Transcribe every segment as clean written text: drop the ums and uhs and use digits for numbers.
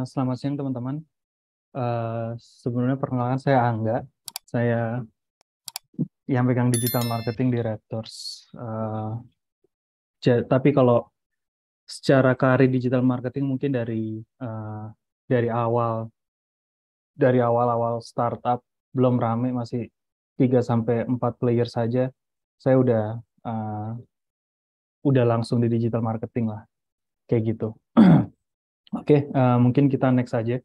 Selamat siang teman-teman. Sebelumnya perkenalkan saya Angga. Saya yang pegang digital marketing di Raptors. Tapi kalau secara karir digital marketing mungkin dari awal dari awal-awal startup belum rame, masih 3 sampai 4 player saja. Saya udah langsung di digital marketing lah, kayak gitu. Oke, mungkin kita next aja.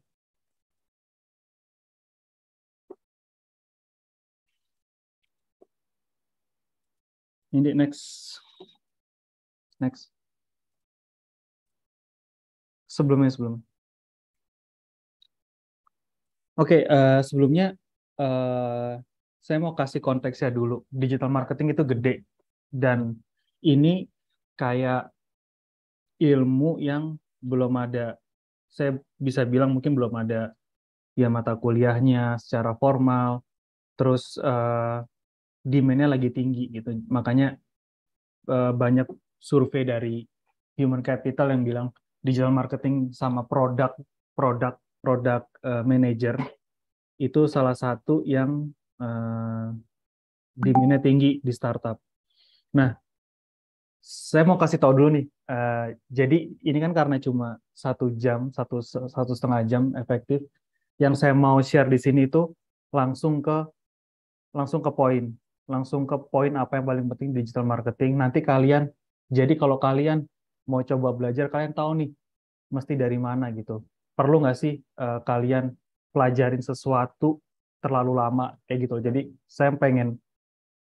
Ini next. Sebelumnya. Oke, sebelumnya saya mau kasih konteksnya dulu. Digital marketing itu gede dan ini kayak ilmu yang belum ada. Saya bisa bilang mungkin belum ada ya mata kuliahnya secara formal. Terus demand-nya lagi tinggi gitu. Makanya banyak survei dari Human Capital yang bilang digital marketing sama produk manager itu salah satu yang demand-nya tinggi di startup. Nah, saya mau kasih tahu dulu nih. Jadi ini kan karena cuma 1 jam, satu setengah jam efektif. Yang saya mau share di sini itu langsung ke langsung ke poin, langsung ke poin apa yang paling penting digital marketing. Nanti kalian, jadi kalau kalian mau coba belajar, kalian tahu nih mesti dari mana gitu. Perlu nggak sih kalian pelajarin sesuatu terlalu lama kayak gitu. Jadi saya pengen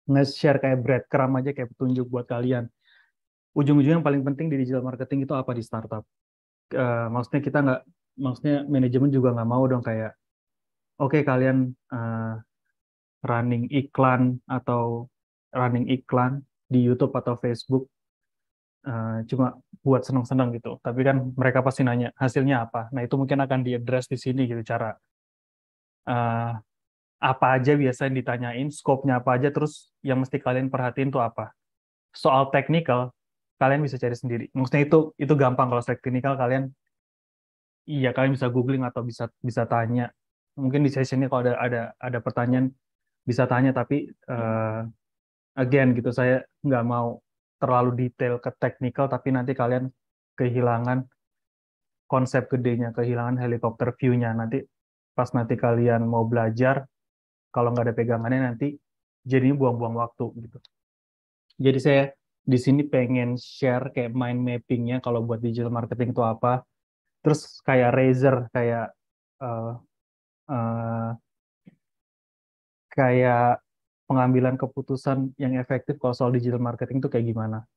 nge-share kayak breadcrumb aja, kayak petunjuk buat kalian. Ujung-ujungnya yang paling penting di digital marketing itu apa di startup. Maksudnya kita nggak, maksudnya manajemen juga nggak mau dong kayak, oke kalian running iklan di YouTube atau Facebook cuma buat senang-senang gitu. Tapi kan mereka pasti nanya hasilnya apa. Nah itu mungkin akan diadres di sini gitu, cara uh, apa aja biasa yang ditanyain, scope-nya apa aja, terus yang mesti kalian perhatiin tuh apa. Soal teknikal kalian bisa cari sendiri. Maksudnya itu gampang. Kalau soal teknikal kalian, iya kalian bisa googling atau bisa bisa tanya. Mungkin di sesi ini kalau ada pertanyaan bisa tanya, tapi again gitu, saya nggak mau terlalu detail ke teknikal, tapi nanti kalian kehilangan konsep gedenya, kehilangan helikopter view-nya. Nanti pas nanti kalian mau belajar, kalau nggak ada pegangannya nanti jadinya buang-buang waktu gitu. Jadi saya di sini pengen share kayak mind mapping-nya kalau buat digital marketing itu apa. Terus kayak Razer, uh, uh, kayak pengambilan keputusan yang efektif kalau soal digital marketing itu kayak gimana.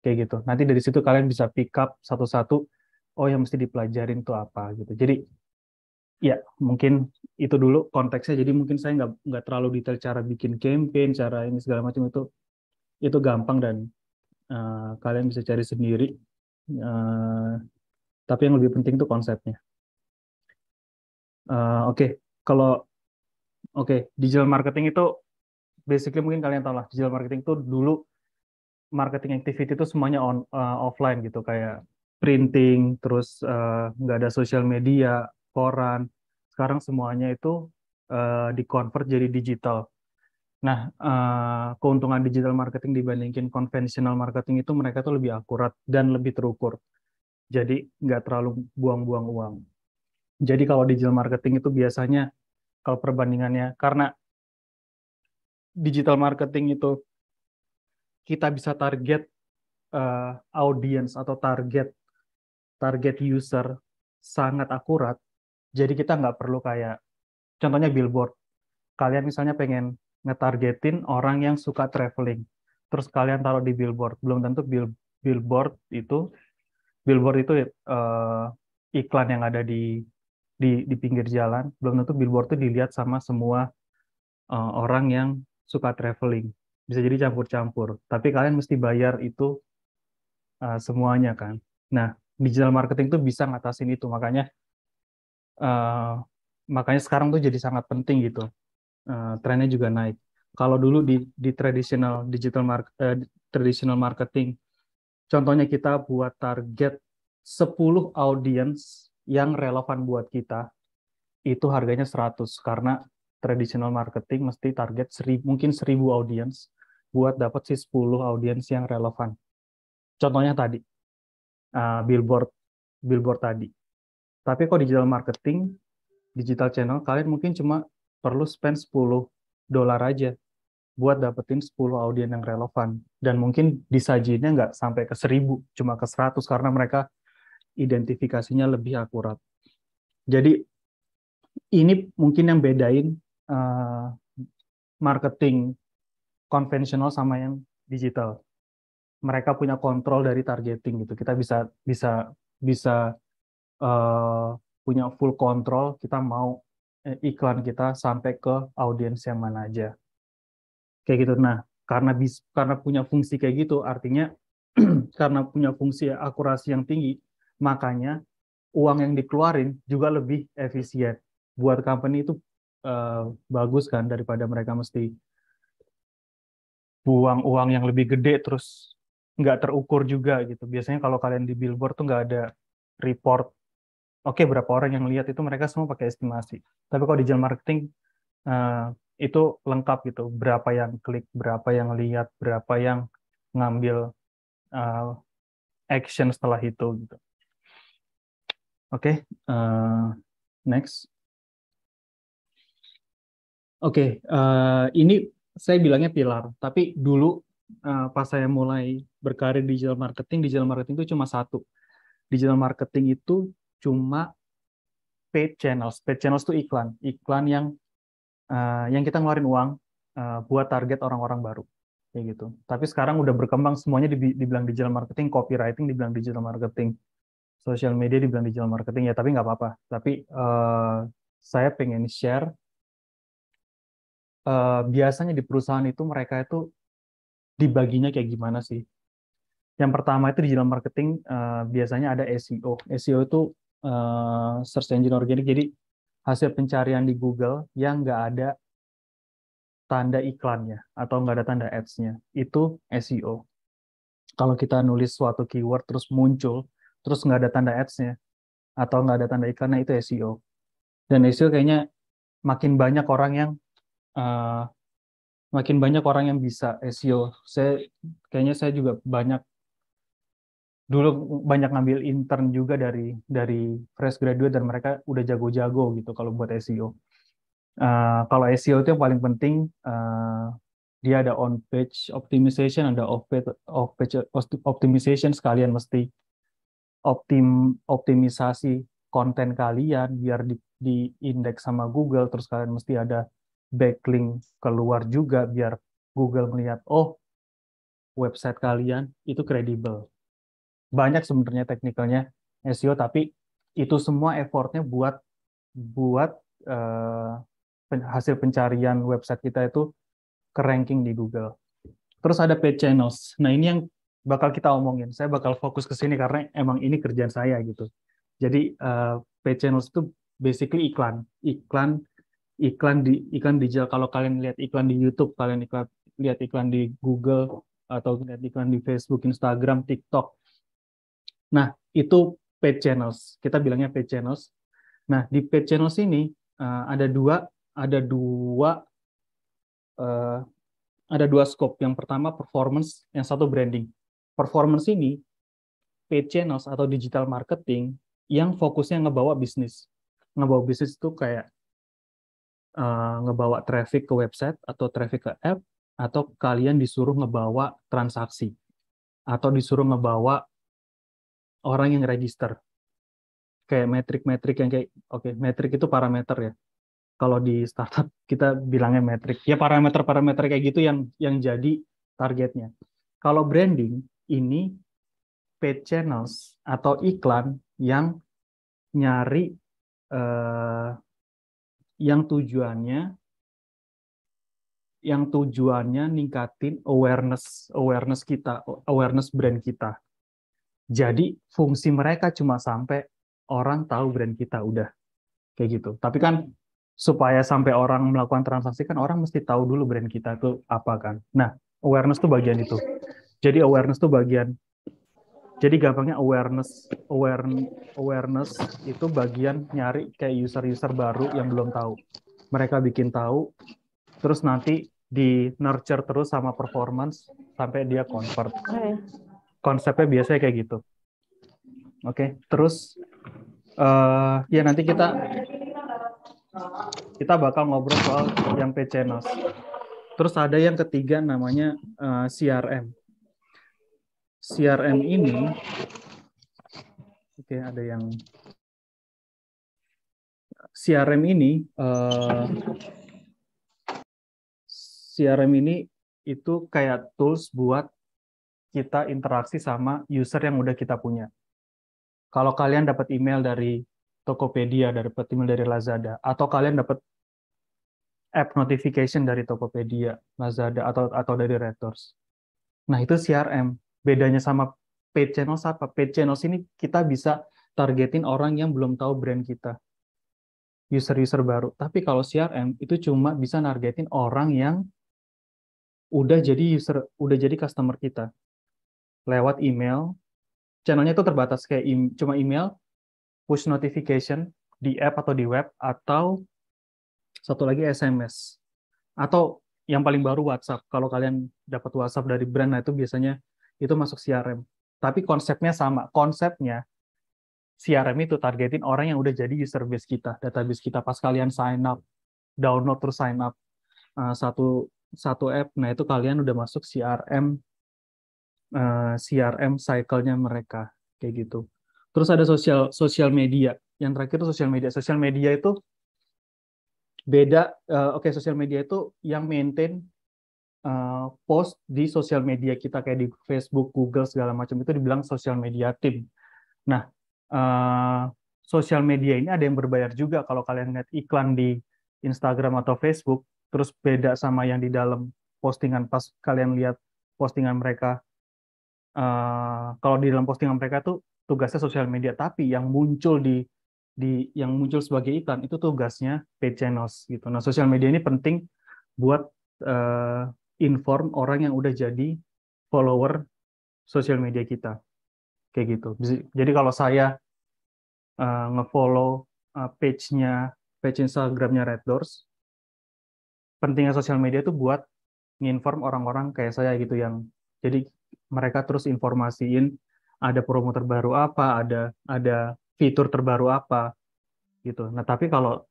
Kayak gitu. Nanti dari situ kalian bisa pick up satu-satu, oh yang mesti dipelajarin tuh apa gitu. Jadi ya mungkin itu dulu konteksnya. Jadi mungkin saya nggak terlalu detail cara bikin campaign, cara ini segala macam, itu gampang dan kalian bisa cari sendiri. Uh, tapi yang lebih penting itu konsepnya. Oke, kalau digital marketing itu basically mungkin kalian tahu lah, digital marketing itu dulu marketing activity itu semuanya offline gitu, kayak printing, terus nggak ada sosial media, koran. Sekarang semuanya itu di-convert jadi digital. Nah, keuntungan digital marketing dibandingin konvensional marketing itu mereka tuh lebih akurat dan lebih terukur. Jadi nggak terlalu buang-buang uang. Jadi kalau digital marketing itu biasanya, kalau perbandingannya, karena digital marketing itu kita bisa target audience atau target target user sangat akurat. Jadi kita nggak perlu kayak, contohnya billboard. Kalian misalnya pengen ngetargetin orang yang suka traveling, terus kalian taruh di billboard. Belum tentu billboard itu billboard itu iklan yang ada di pinggir jalan. Belum tentu billboard itu dilihat sama semua orang yang suka traveling. Bisa jadi campur-campur. Tapi kalian mesti bayar itu semuanya kan. Nah, digital marketing tuh bisa ngatasin itu. Uh, makanya sekarang tuh jadi sangat penting gitu. Trennya juga naik. Kalau dulu di traditional traditional marketing, contohnya kita buat target 10 audiens yang relevan buat kita, itu harganya 100 karena traditional marketing mesti target mungkin 1000 audiens buat dapat si 10 audiens yang relevan. Contohnya tadi, billboard billboard tadi. Tapi kalau digital marketing, digital channel, kalian mungkin cuma perlu spend $10 aja buat dapetin 10 audiens yang relevan. Dan mungkin disajiinnya nggak sampai ke 1000, cuma ke 100 karena mereka identifikasinya lebih akurat. Jadi ini mungkin yang bedain marketing konvensional sama yang digital. Mereka punya kontrol dari targeting gitu. Kita bisa bisa bisa uh, punya full kontrol. Kita mau iklan kita sampai ke audiens yang mana aja. Kayak gitu. Nah, karena punya fungsi kayak gitu, artinya karena punya fungsi akurasi yang tinggi, makanya uang yang dikeluarin juga lebih efisien. Buat company itu bagus kan daripada mereka mesti buang uang yang lebih gede terus nggak terukur juga gitu. Biasanya kalau kalian di billboard tuh nggak ada report, oke berapa orang yang lihat, itu mereka semua pakai estimasi. Tapi kalau digital marketing eh, itu lengkap gitu, berapa yang klik, berapa yang lihat, berapa yang ngambil eh, action setelah itu gitu. Oke, next. Oke, ini saya bilangnya pilar, tapi dulu pas saya mulai berkarir di digital marketing itu cuma satu. Digital marketing itu cuma paid channels. Paid channels itu iklan, iklan yang kita ngeluarin uang buat target orang-orang baru, kayak gitu. Tapi sekarang udah berkembang semuanya dibilang digital marketing, copywriting dibilang digital marketing, social media dibilang digital marketing ya. Tapi nggak apa-apa. Tapi saya pengen share biasanya di perusahaan itu mereka itu dibaginya kayak gimana sih? Yang pertama itu digital marketing biasanya ada SEO. SEO itu search engine organic. Jadi hasil pencarian di Google yang nggak ada tanda iklannya atau nggak ada tanda ads-nya. Itu SEO. Kalau kita nulis suatu keyword terus muncul, terus nggak ada tanda ads-nya atau nggak ada tanda iklannya, itu SEO. Dan SEO kayaknya makin banyak orang yang eh, bisa SEO. Kayaknya saya juga dulu banyak ngambil intern juga dari fresh graduate dan mereka udah jago-jago gitu kalau buat SEO. Kalau SEO itu yang paling penting, dia ada on page optimization, ada off page optimization, sekalian mesti optimisasi konten kalian biar di indeks sama Google, terus kalian mesti ada backlink keluar juga biar Google melihat, oh website kalian itu kredibel. Banyak sebenarnya teknikalnya SEO, tapi itu semua effortnya buat buat eh, hasil pencarian website kita itu ke ranking di Google. Terus ada paid channels. Nah, ini yang bakal kita omongin. Saya bakal fokus ke sini karena emang ini kerjaan saya gitu. Jadi paid channels itu basically iklan, iklan digital. Kalau kalian lihat iklan di YouTube, kalian lihat iklan di Google atau lihat iklan di Facebook, Instagram, TikTok. Nah, itu paid channels. Kita bilangnya paid channels. Nah, di paid channels ini ada dua eh, ada dua scope. Yang pertama performance, yang satu branding. Performance ini paid channels atau digital marketing yang fokusnya ngebawa bisnis. Ngebawa bisnis itu kayak ngebawa traffic ke website atau traffic ke app, atau kalian disuruh ngebawa transaksi atau disuruh ngebawa orang yang register. Kayak metrik-metrik yang kayak, oke, metrik itu parameter ya. Kalau di startup kita bilangnya metrik. Ya parameter-parameter kayak gitu yang jadi targetnya. Kalau branding ini paid channels atau iklan yang nyari eh, yang tujuannya ningkatin awareness kita, awareness brand kita. Jadi fungsi mereka cuma sampai orang tahu brand kita, udah kayak gitu. Tapi kan supaya sampai orang melakukan transaksi kan orang mesti tahu dulu brand kita tuh apa kan. Nah, awareness tuh bagian itu. Jadi awareness tuh bagian. Jadi gampangnya awareness itu bagian nyari kayak user-user baru yang belum tahu. Mereka bikin tahu, terus nanti di nurture terus sama performance sampai dia convert. Konsepnya biasanya kayak gitu. Oke, terus ya nanti kita bakal ngobrol soal yang paid channels. Terus ada yang ketiga namanya CRM. CRM ini, oke ada yang CRM ini, CRM ini itu kayak tools buat kita interaksi sama user yang udah kita punya. Kalau kalian dapat email dari Tokopedia, dapat email dari Lazada, atau kalian dapat app notification dari Tokopedia, Lazada, atau dari Reuters. Nah, itu CRM. Bedanya sama paid channels apa? Paid channels ini kita bisa targetin orang yang belum tahu brand kita, user-user baru. Tapi kalau CRM itu cuma bisa nargetin orang yang udah jadi customer kita lewat email. Channelnya itu terbatas kayak cuma email, push notification di app atau di web, atau satu lagi SMS. Atau yang paling baru WhatsApp. Kalau kalian dapat WhatsApp dari brand, nah itu biasanya itu masuk CRM. Tapi konsepnya sama. Konsepnya CRM itu targetin orang yang udah jadi user base kita, database kita. Pas kalian sign up, download terus sign up satu satu app, nah itu kalian udah masuk CRM cycle-nya mereka kayak gitu. Terus ada sosial media. Yang terakhir itu sosial media. Sosial media itu beda. Oke, sosial media itu yang maintain post di sosial media kita kayak di Facebook, Google segala macam itu dibilang sosial media team. Nah, sosial media ini ada yang berbayar juga kalau kalian lihat iklan di Instagram atau Facebook, terus beda sama yang di dalam postingan pas kalian lihat postingan mereka. Kalau di dalam postingan mereka tuh tugasnya sosial media, tapi yang muncul yang muncul sebagai iklan itu tugasnya paid channels gitu. Nah, sosial media ini penting buat inform orang yang udah jadi follower sosial media kita kayak gitu. Jadi kalau saya ngefollow page Instagramnya Red Doors, pentingnya sosial media itu buat nginform orang-orang kayak saya gitu yang jadi mereka terus informasiin ada promo terbaru apa, ada fitur terbaru apa gitu. Nah, tapi kalau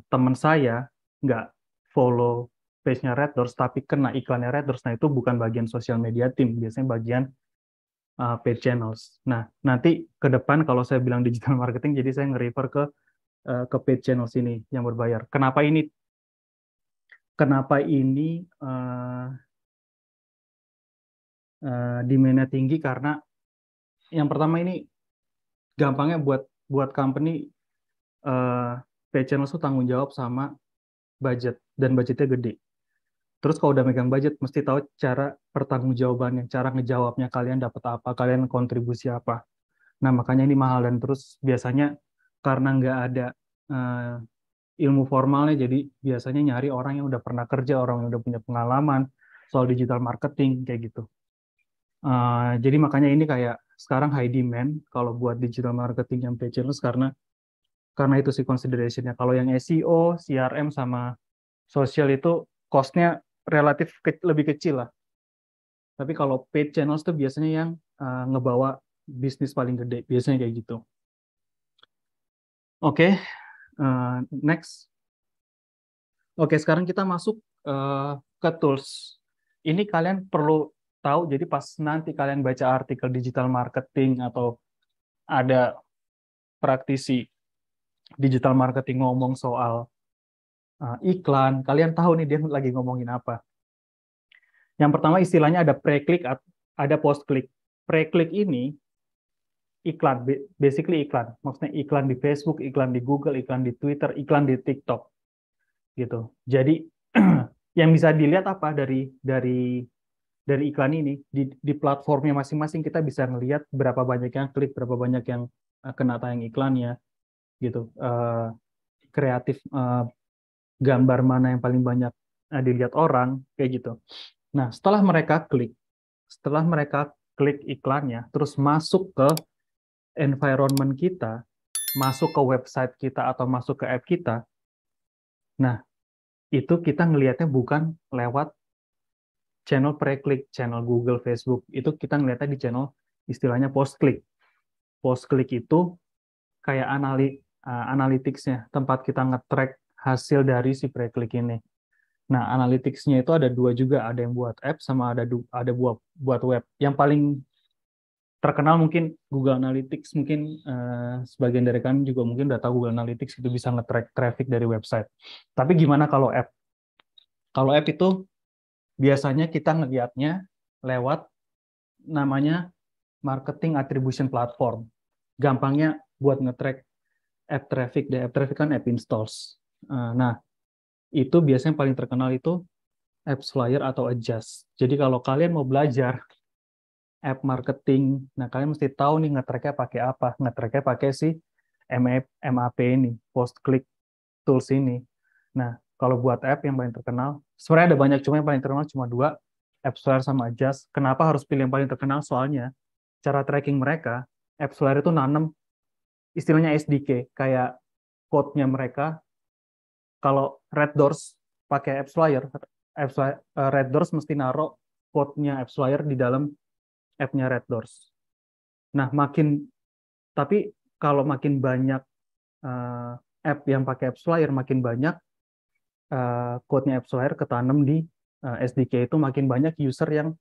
teman saya nggak follow page-nya Red Doors tapi kena iklannya Red Doors, nah itu bukan bagian sosial media tim, biasanya bagian paid channels. Nah, nanti ke depan kalau saya bilang digital marketing, jadi saya nge-refer ke paid channels ini yang berbayar. Kenapa ini demand-nya tinggi? Karena yang pertama ini gampangnya buat company paid channels itu tanggung jawab sama budget dan budgetnya gede. Terus kalau udah megang budget, mesti tahu cara pertanggungjawabannya, cara ngejawabnya kalian dapat apa, kalian kontribusi apa. Nah, makanya ini mahal dan terus biasanya karena nggak ada uh, ilmu formalnya, jadi biasanya nyari orang yang udah pernah kerja, orang yang udah punya pengalaman soal digital marketing kayak gitu. Jadi makanya ini kayak sekarang high demand kalau buat digital marketing yang paid channels karena itu sih consideration-nya. Kalau yang SEO, CRM sama sosial itu cost-nya relatif lebih kecil lah. Tapi kalau paid channels itu biasanya yang ngebawa bisnis paling gede, biasanya kayak gitu. Oke, next. Oke, sekarang kita masuk ke tools. Ini kalian perlu tahu, jadi pas nanti kalian baca artikel digital marketing atau ada praktisi digital marketing ngomong soal iklan, kalian tahu nih dia lagi ngomongin apa. Yang pertama istilahnya ada pre-click, ada post-click. Pre-click ini iklan, basically iklan. Maksudnya iklan di Facebook, iklan di Google, iklan di Twitter, iklan di TikTok. Gitu. Jadi yang bisa dilihat apa dari iklan ini di platformnya masing-masing kita bisa ngelihat berapa banyak yang klik, berapa banyak yang kena tayang iklannya gitu. kreatif, gambar mana yang paling banyak dilihat orang, kayak gitu. Nah, setelah mereka klik iklannya, terus masuk ke environment kita, masuk ke website kita atau masuk ke app kita, nah itu kita ngelihatnya bukan lewat channel pre-klik, channel Google, Facebook, itu kita ngelihatnya di channel istilahnya post-klik. Post-klik itu kayak analytics-nya, tempat kita nge-track hasil dari si pre-klik ini. Nah, analytics-nya itu ada dua juga, ada yang buat app sama ada buat web. Yang paling terkenal mungkin Google Analytics, mungkin sebagian dari kalian juga mungkin udah tahu Google Analytics itu bisa nge-track traffic dari website. Tapi gimana kalau app? Kalau app itu biasanya kita ngelihatnya lewat namanya marketing attribution platform. Gampangnya buat nge-track app traffic, app traffic kan app installs. Nah, itu biasanya paling terkenal itu AppsFlyer atau Adjust. Jadi kalau kalian mau belajar app marketing, nah kalian mesti tahu nih nge-tracknya pakai apa. Nge-tracknya pakai si MAP ini, post click tools ini. Nah, kalau buat app yang paling terkenal, sebenarnya ada banyak, cuma yang paling terkenal cuma dua, AppsFlyer sama Adjust. Kenapa harus pilih yang paling terkenal? Soalnya cara tracking mereka, AppsFlyer itu nanam istilahnya SDK, kayak code-nya mereka. Kalau Red Doors pakai AppsFlyer, Red Doors mesti naruh code-nya AppsFlyer di dalam app-nya Red Doors. Nah, tapi kalau makin banyak app yang pakai AppsFlyer, makin banyak code-nya AppsFlyer ketanam di SDK itu, makin banyak user yang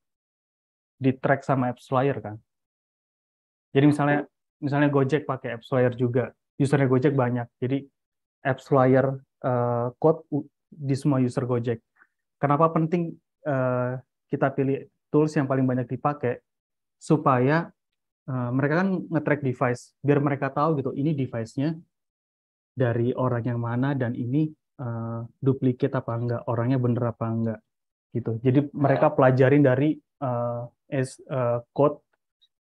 di-track sama AppsFlyer kan. Jadi misalnya Gojek pakai AppsFlyer juga, usernya Gojek banyak. Jadi AppsFlyer code di semua user Gojek. Kenapa penting kita pilih tools yang paling banyak dipakai? Supaya mereka kan nge-track device, biar mereka tahu gitu, ini device-nya dari orang yang mana dan ini duplicate apa enggak, orangnya bener apa enggak gitu. Jadi mereka pelajarin dari code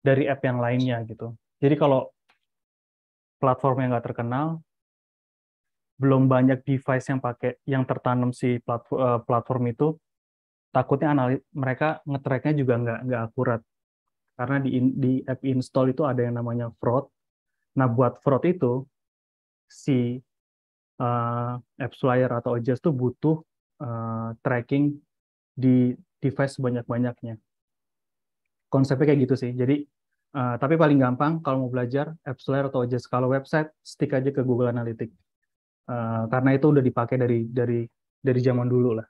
dari app yang lainnya gitu. Jadi kalau platform yang nggak terkenal, belum banyak device yang tertanam si platform itu, takutnya mereka nge-tracknya juga nggak akurat. Karena di app install itu ada yang namanya fraud. Nah, buat fraud itu, si AppsFlyer atau Adjust tuh butuh tracking di device sebanyak-banyaknya. Konsepnya kayak gitu sih. Jadi, tapi paling gampang kalau mau belajar AppsFlyer atau Adjust. Kalau website, stick aja ke Google Analytics. Karena itu udah dipakai dari zaman dulu lah.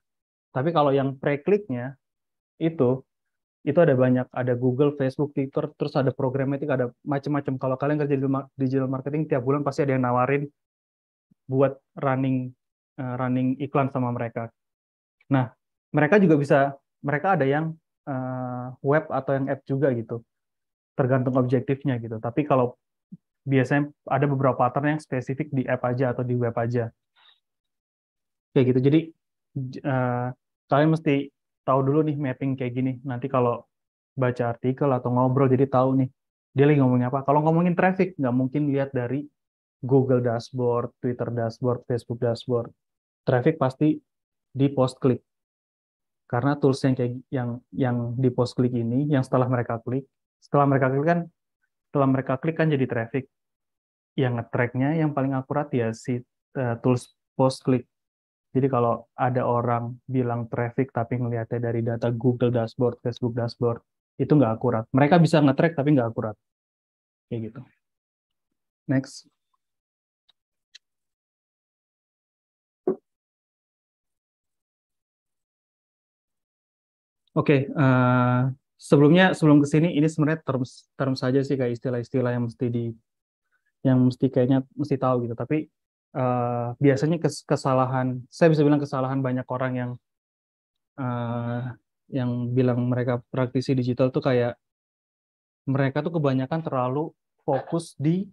Tapi kalau yang pre-kliknya itu ada banyak, ada Google, Facebook, Twitter, terus ada programmatic, ada macam-macam. Kalau kalian kerja di digital marketing, tiap bulan pasti ada yang nawarin buat running iklan sama mereka. Nah, mereka ada yang web atau yang app juga gitu, tergantung objektifnya gitu. Tapi kalau biasanya ada beberapa pattern yang spesifik di app aja atau di web aja, kayak gitu. Jadi uh, kalian mesti tahu dulu nih mapping kayak gini. Nanti kalau baca artikel atau ngobrol jadi tahu nih dia lagi ngomongin apa. Kalau ngomongin traffic nggak mungkin lihat dari Google dashboard, Twitter dashboard, Facebook dashboard. Traffic pasti di post click. Karena tools yang di post click ini, yang setelah mereka klik kan jadi traffic. Yang nge-tracknya yang paling akurat ya si tools post click. Jadi kalau ada orang bilang traffic tapi ngelihatnya dari data Google dashboard, Facebook dashboard, itu nggak akurat. Mereka bisa nge-track tapi nggak akurat. Kayak gitu. Next. Oke, sebelum ke sini ini sebenarnya term saja sih, kayak istilah-istilah yang mesti kayaknya mesti tahu gitu. Tapi biasanya kesalahan, saya bisa bilang kesalahan banyak orang uh, yang bilang mereka praktisi digital tuh kayak mereka tuh kebanyakan terlalu fokus di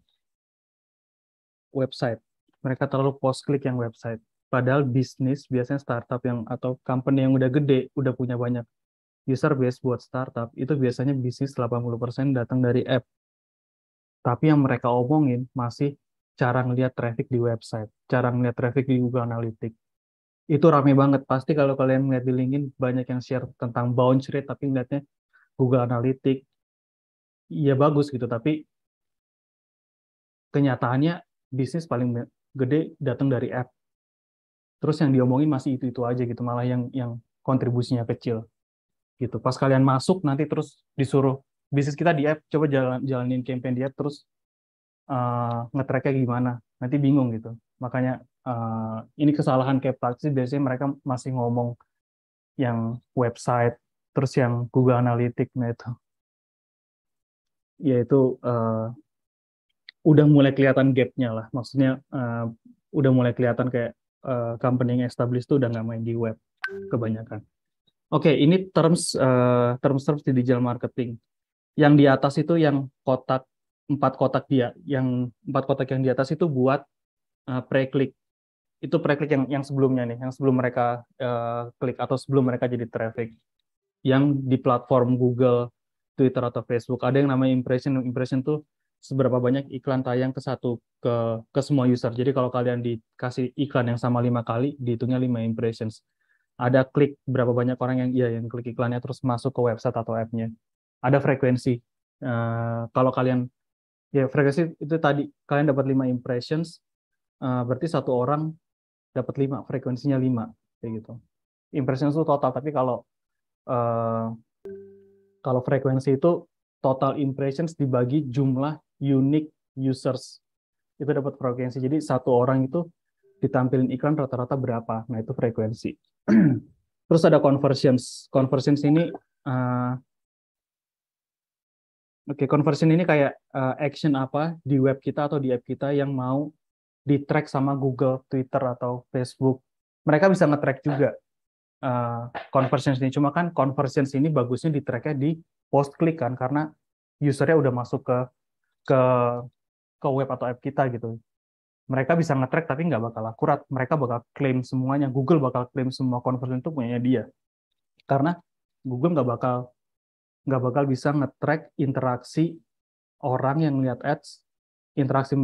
website. Mereka terlalu post klik yang website. Padahal bisnis biasanya startup atau company yang udah gede, udah punya banyak user base buat startup, itu biasanya bisnis 80% datang dari app. Tapi yang mereka omongin masih cara ngelihat traffic di website, cara ngelihat traffic di Google Analytics. Itu rame banget. Pasti kalau kalian ngeliat di LinkedIn banyak yang share tentang bounce rate, tapi ngeliatnya Google Analytics, ya bagus gitu. Tapi kenyataannya bisnis paling gede datang dari app. Terus yang diomongin masih itu aja gitu, malah yang kontribusinya kecil gitu. Pas kalian masuk nanti terus disuruh bisnis kita di app, coba jalanin campaign di app terus nge-tracknya gimana, nanti bingung gitu. Makanya ini kesalahan kayak praksi, biasanya mereka masih ngomong yang website terus yang Google Analytics. Nah itu ya itu udah mulai kelihatan gapnya lah, maksudnya udah mulai kelihatan kayak company yang established tuh udah nggak main di web kebanyakan. Oke, ini terms di digital marketing. Yang di atas itu yang kotak, empat kotak dia, yang empat kotak yang di atas itu buat pre-click. Itu pre-click yang sebelumnya nih, yang sebelum mereka klik atau sebelum mereka jadi traffic. Yang di platform Google, Twitter atau Facebook ada yang namanya impression. Impression tuh seberapa banyak iklan tayang ke semua user. Jadi kalau kalian dikasih iklan yang sama 5 kali, dihitungnya 5 impressions. Ada klik berapa banyak orang yang klik iklannya terus masuk ke website atau app-nya. Ada frekuensi. Kalau kalian ya frekuensi itu tadi kalian dapat 5 impressions, berarti satu orang dapat 5, frekuensinya 5 kayak gitu. Impressions itu total, tapi uh, kalau frekuensi itu total impressions dibagi jumlah unique users, itu dapat frekuensi. Jadi satu orang itu ditampilin iklan rata-rata berapa, nah itu frekuensi. Terus ada conversions. Conversions ini conversion ini kayak action apa di web kita atau di app kita yang mau di-track sama Google, Twitter, atau Facebook. Mereka bisa nge-track juga conversions ini. Cuma kan conversions ini bagusnya di-tracknya di post-click kan, karena usernya udah masuk ke ke web atau app kita gitu. Mereka bisa nge-track tapi nggak bakal akurat. Mereka bakal klaim semuanya. Google bakal klaim semua conversion itu punyanya dia. Karena Google nggak bakal bisa nge-track interaksi orang yang lihat ads, interaksi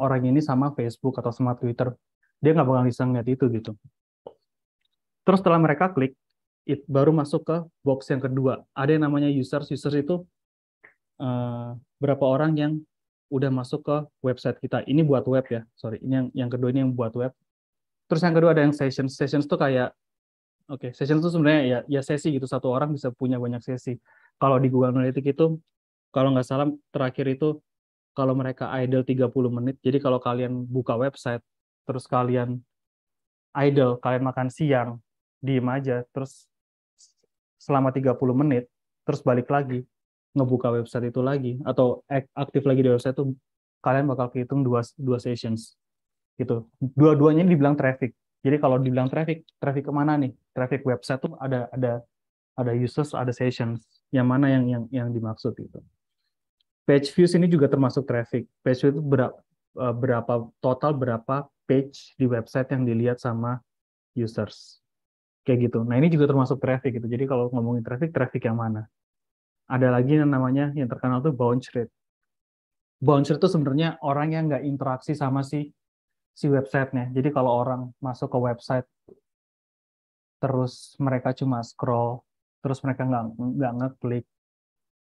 orang ini sama Facebook atau sama Twitter. Dia nggak bakal bisa ngeliat itu gitu. Terus setelah mereka klik, baru masuk ke box yang kedua. Ada yang namanya users. Users itu berapa orang yang udah masuk ke website kita. Ini buat web ya, sorry. Ini yang kedua, ini yang buat web. Terus yang kedua ada yang sessions. Sessions tuh kayak, sessions tuh sebenarnya ya sesi gitu. Satu orang bisa punya banyak sesi. Kalau di Google Analytics itu, kalau nggak salah terakhir itu, kalau mereka idle 30 menit, jadi kalau kalian buka website, terus kalian idle, kalian makan siang, diem aja, terus selama 30 menit, terus balik lagi, ngebuka website itu lagi, atau aktif lagi di website itu, kalian bakal kehitung dua sessions. Gitu. Dua-duanya dibilang traffic. Jadi kalau dibilang traffic kemana nih? Traffic website tuh ada users, ada sessions. Yang mana yang dimaksud itu. Page views ini juga termasuk traffic. Page views itu berapa page di website yang dilihat sama users. Kayak gitu. Nah, ini juga termasuk traffic gitu. Jadi kalau ngomongin traffic yang mana? Ada lagi yang namanya yang terkenal tuh bounce rate. Bounce rate itu sebenarnya orang yang nggak interaksi sama si websitenya. Jadi kalau orang masuk ke website terus mereka cuma scroll, terus mereka nggak ngeklik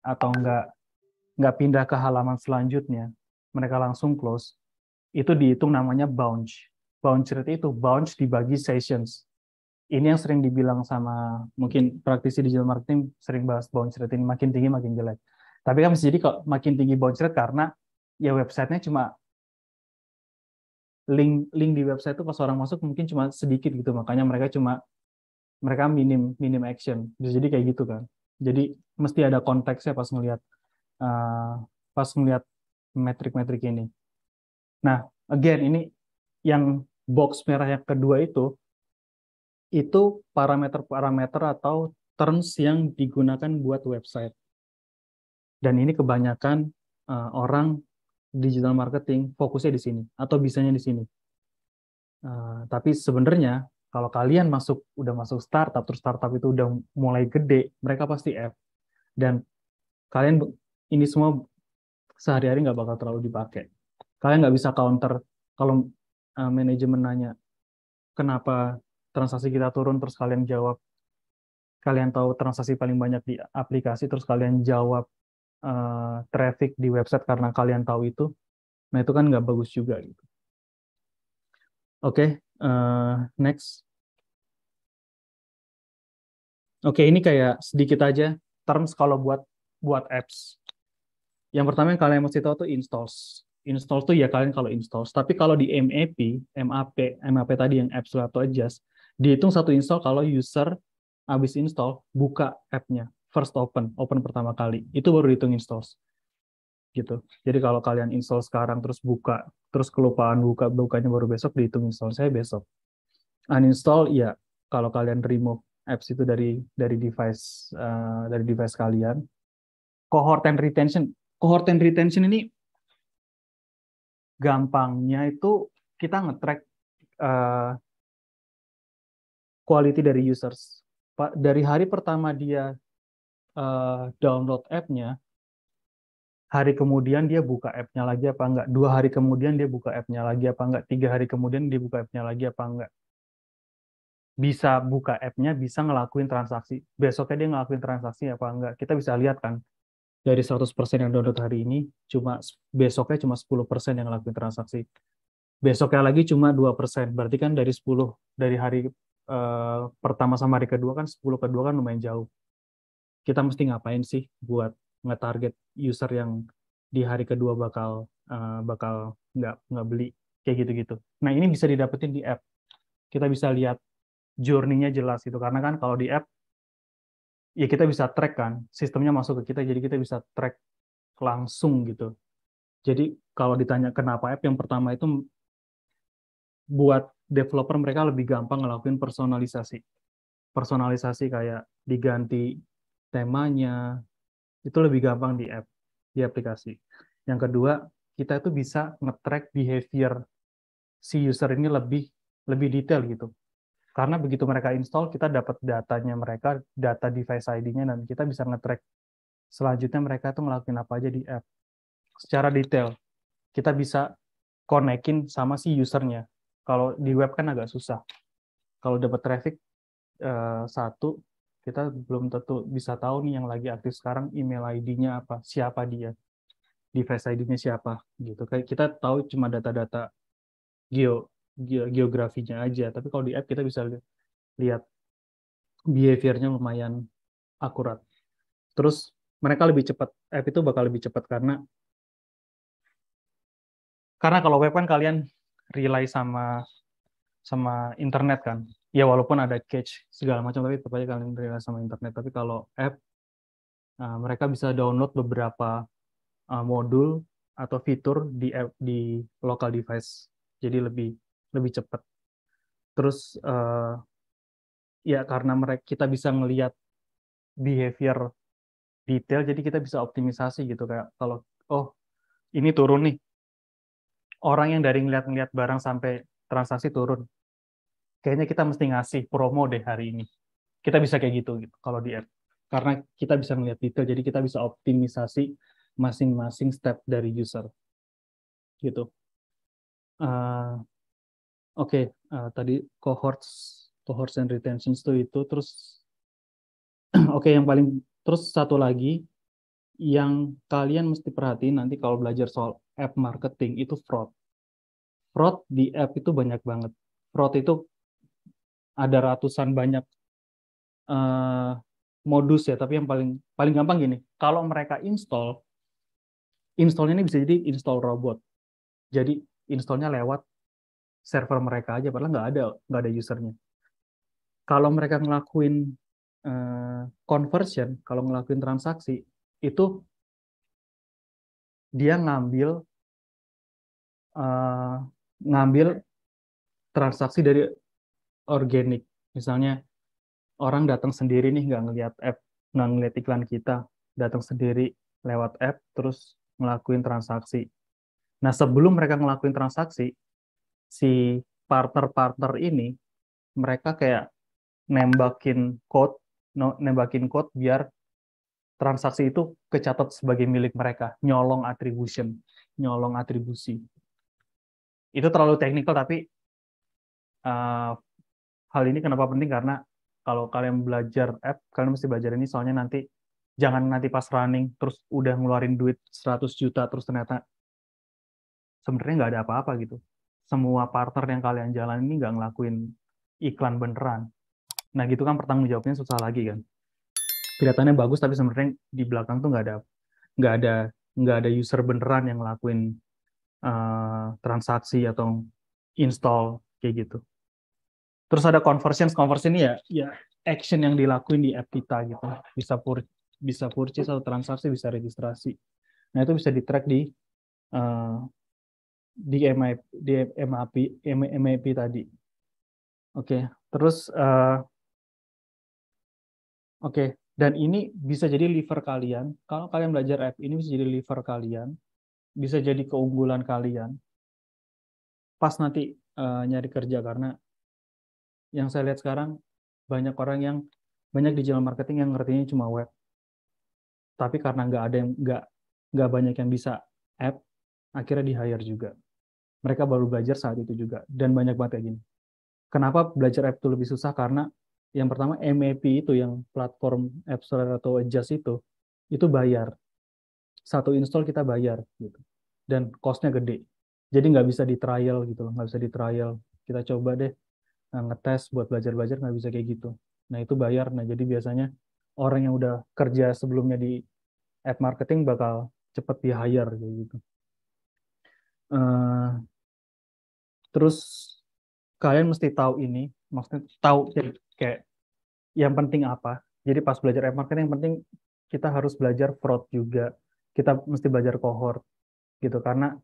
atau nggak pindah ke halaman selanjutnya, mereka langsung close, itu dihitung namanya bounce. Bounce rate itu bounce dibagi sessions. Ini yang sering dibilang sama mungkin praktisi digital marketing, sering bahas bounce rate ini, makin tinggi makin jelek. Tapi kan bisa jadi kok makin tinggi bounce rate karena ya websitenya cuma link di website itu pas orang masuk mungkin cuma sedikit gitu, makanya mereka minim action. Bisa jadi kayak gitu kan. Jadi mesti ada konteksnya pas ngelihat metrik-metrik ini. Nah, again ini yang box merah yang kedua itu parameter-parameter atau terms yang digunakan buat website. Dan ini kebanyakan orang digital marketing fokusnya di sini atau bisanya di sini. Tapi sebenarnya kalau kalian udah masuk startup, terus startup itu udah mulai gede, mereka pasti app. Dan kalian ini semua sehari-hari nggak bakal terlalu dipakai. Kalian nggak bisa counter kalau manajemen nanya kenapa transaksi kita turun, terus kalian jawab, kalian tahu transaksi paling banyak di aplikasi, terus kalian jawab traffic di website karena kalian tahu itu, nah itu kan nggak bagus juga gitu. Oke, next. Oke, ini kayak sedikit aja terms kalau buat apps. Yang pertama yang kalian mesti tahu tuh installs. Installs tuh ya kalian kalau installs. Tapi kalau di MAP tadi yang apps atau adjust, dihitung satu install kalau user habis install buka app-nya, first open pertama kali, itu baru dihitung installs gitu. Jadi kalau kalian install sekarang terus buka, terus kelupaan bukanya baru besok, dihitung install saya besok. Uninstall ya kalau kalian remove apps itu dari device kalian. Cohort and retention ini gampangnya itu kita nge-track uh, quality dari users. Dari hari pertama dia download app-nya, hari kemudian dia buka app-nya lagi apa enggak, 2 hari kemudian dia buka app-nya lagi apa enggak, 3 hari kemudian dia buka app-nya lagi apa enggak. Bisa buka app-nya, bisa ngelakuin transaksi. Besoknya dia ngelakuin transaksi apa enggak. Kita bisa lihat kan, dari 100% yang download hari ini, besoknya cuma 10% yang ngelakuin transaksi. Besoknya lagi cuma 2%. Berarti kan dari 10, dari hari pertama sama hari kedua kan 10 kedua kan lumayan jauh. Kita mesti ngapain sih buat nge-target user yang di hari kedua bakal nggak beli kayak gitu-gitu. Nah, ini bisa didapetin di app. Kita bisa lihat journey-nya jelas itu, karena kan kalau di app ya kita bisa track kan, sistemnya masuk ke kita, jadi kita bisa track langsung gitu. Jadi kalau ditanya kenapa app, yang pertama itu buat developer mereka lebih gampang ngelakuin personalisasi. Personalisasi kayak diganti temanya, itu lebih gampang di app, di aplikasi. Yang kedua, kita itu bisa nge-track behavior si user ini lebih detail gitu. Karena begitu mereka install, kita dapat datanya mereka, data device ID-nya, dan kita bisa nge-track selanjutnya mereka tuh ngelakuin apa aja di app. Secara detail, kita bisa konekin sama si usernya. Kalau di web kan agak susah. Kalau dapat traffic satu, kita belum tentu bisa tahu nih yang lagi aktif sekarang email ID-nya apa, siapa dia, device ID-nya siapa, gitu. Kayak kita tahu cuma data-data geografinya aja, tapi kalau di app kita bisa lihat behavior-nya lumayan akurat. Terus mereka lebih cepat, app itu bakal lebih cepat karena kalau web kan kalian rely sama internet kan. Ya walaupun ada cache segala macam, tapi tetap aja kalian rely sama internet. Tapi kalau app, mereka bisa download beberapa modul atau fitur di local device, jadi lebih lebih cepat. Terus ya karena kita bisa ngelihat behavior detail, jadi kita bisa optimisasi gitu, kayak kalau oh ini turun nih, orang yang dari ngeliat-ngeliat barang sampai transaksi turun, kayaknya kita mesti ngasih promo deh hari ini. Kita bisa kayak gitu kalau di app, karena kita bisa ngeliat detail, jadi kita bisa optimisasi masing-masing step dari user gitu. Oke, tadi cohorts and retentions itu terus oke, yang paling terus satu lagi yang kalian mesti perhatiin nanti kalau belajar soal app marketing itu fraud. Fraud di app itu banyak banget. Fraud itu ada ratusan banyak uh, modus ya, tapi yang paling paling gampang gini, kalau mereka install ini bisa jadi install robot. Jadi installnya lewat server mereka aja, padahal nggak ada usernya. Kalau mereka ngelakuin conversion, kalau ngelakuin transaksi, itu dia uh, ngambil transaksi dari organik. Misalnya orang datang sendiri nih, nggak ngeliat app, nggak ngeliat iklan kita, datang sendiri lewat app, terus ngelakuin transaksi. Nah, sebelum mereka ngelakuin transaksi, si partner-partner ini, mereka kayak nembakin code, nembakin code biar transaksi itu kecatat sebagai milik mereka, nyolong attribution, nyolong atribusi. Itu terlalu teknikal, tapi hal ini kenapa penting karena kalau kalian belajar app, kalian mesti belajar ini soalnya jangan nanti pas running terus udah ngeluarin duit 100 juta terus ternyata sebenarnya nggak ada apa-apa gitu. Semua partner yang kalian jalan ini nggak ngelakuin iklan beneran. Nah gitu kan pertanggung jawabnya susah lagi kan. Kelihatannya bagus tapi sebenarnya di belakang tuh nggak ada nggak ada user beneran yang ngelakuin transaksi atau install kayak gitu. Terus ada conversion ya action yang dilakuin di app kita gitu. Bisa purchase atau transaksi, bisa registrasi. Nah, itu bisa di-track uh, MAP tadi. Oke, terus oke, dan ini bisa jadi lever kalian. Kalau kalian belajar app ini bisa jadi lever kalian, bisa jadi keunggulan kalian pas nanti nyari kerja karena yang saya lihat sekarang banyak digital marketing yang ngertinya cuma web, tapi karena nggak banyak yang bisa app, akhirnya di hire juga. Mereka baru belajar saat itu juga dan banyak banget kayak gini. Kenapa belajar app itu lebih susah? Karena yang pertama MAP itu yang platform App Store atau Adjust itu bayar. Satu install kita bayar gitu. Dan cost-nya gede. Jadi nggak bisa di trial gitu loh, nggak bisa di trial. Kita coba deh ngetes buat belajar-belajar nggak bisa kayak gitu. Nah itu bayar. Nah jadi biasanya orang yang udah kerja sebelumnya di app marketing bakal cepet di hire kayak gitu. Uh, terus kalian mesti tahu ini, maksudnya tahu kayak yang penting apa. Jadi pas belajar app marketing yang penting kita harus belajar fraud juga. Kita mesti belajar cohort gitu karena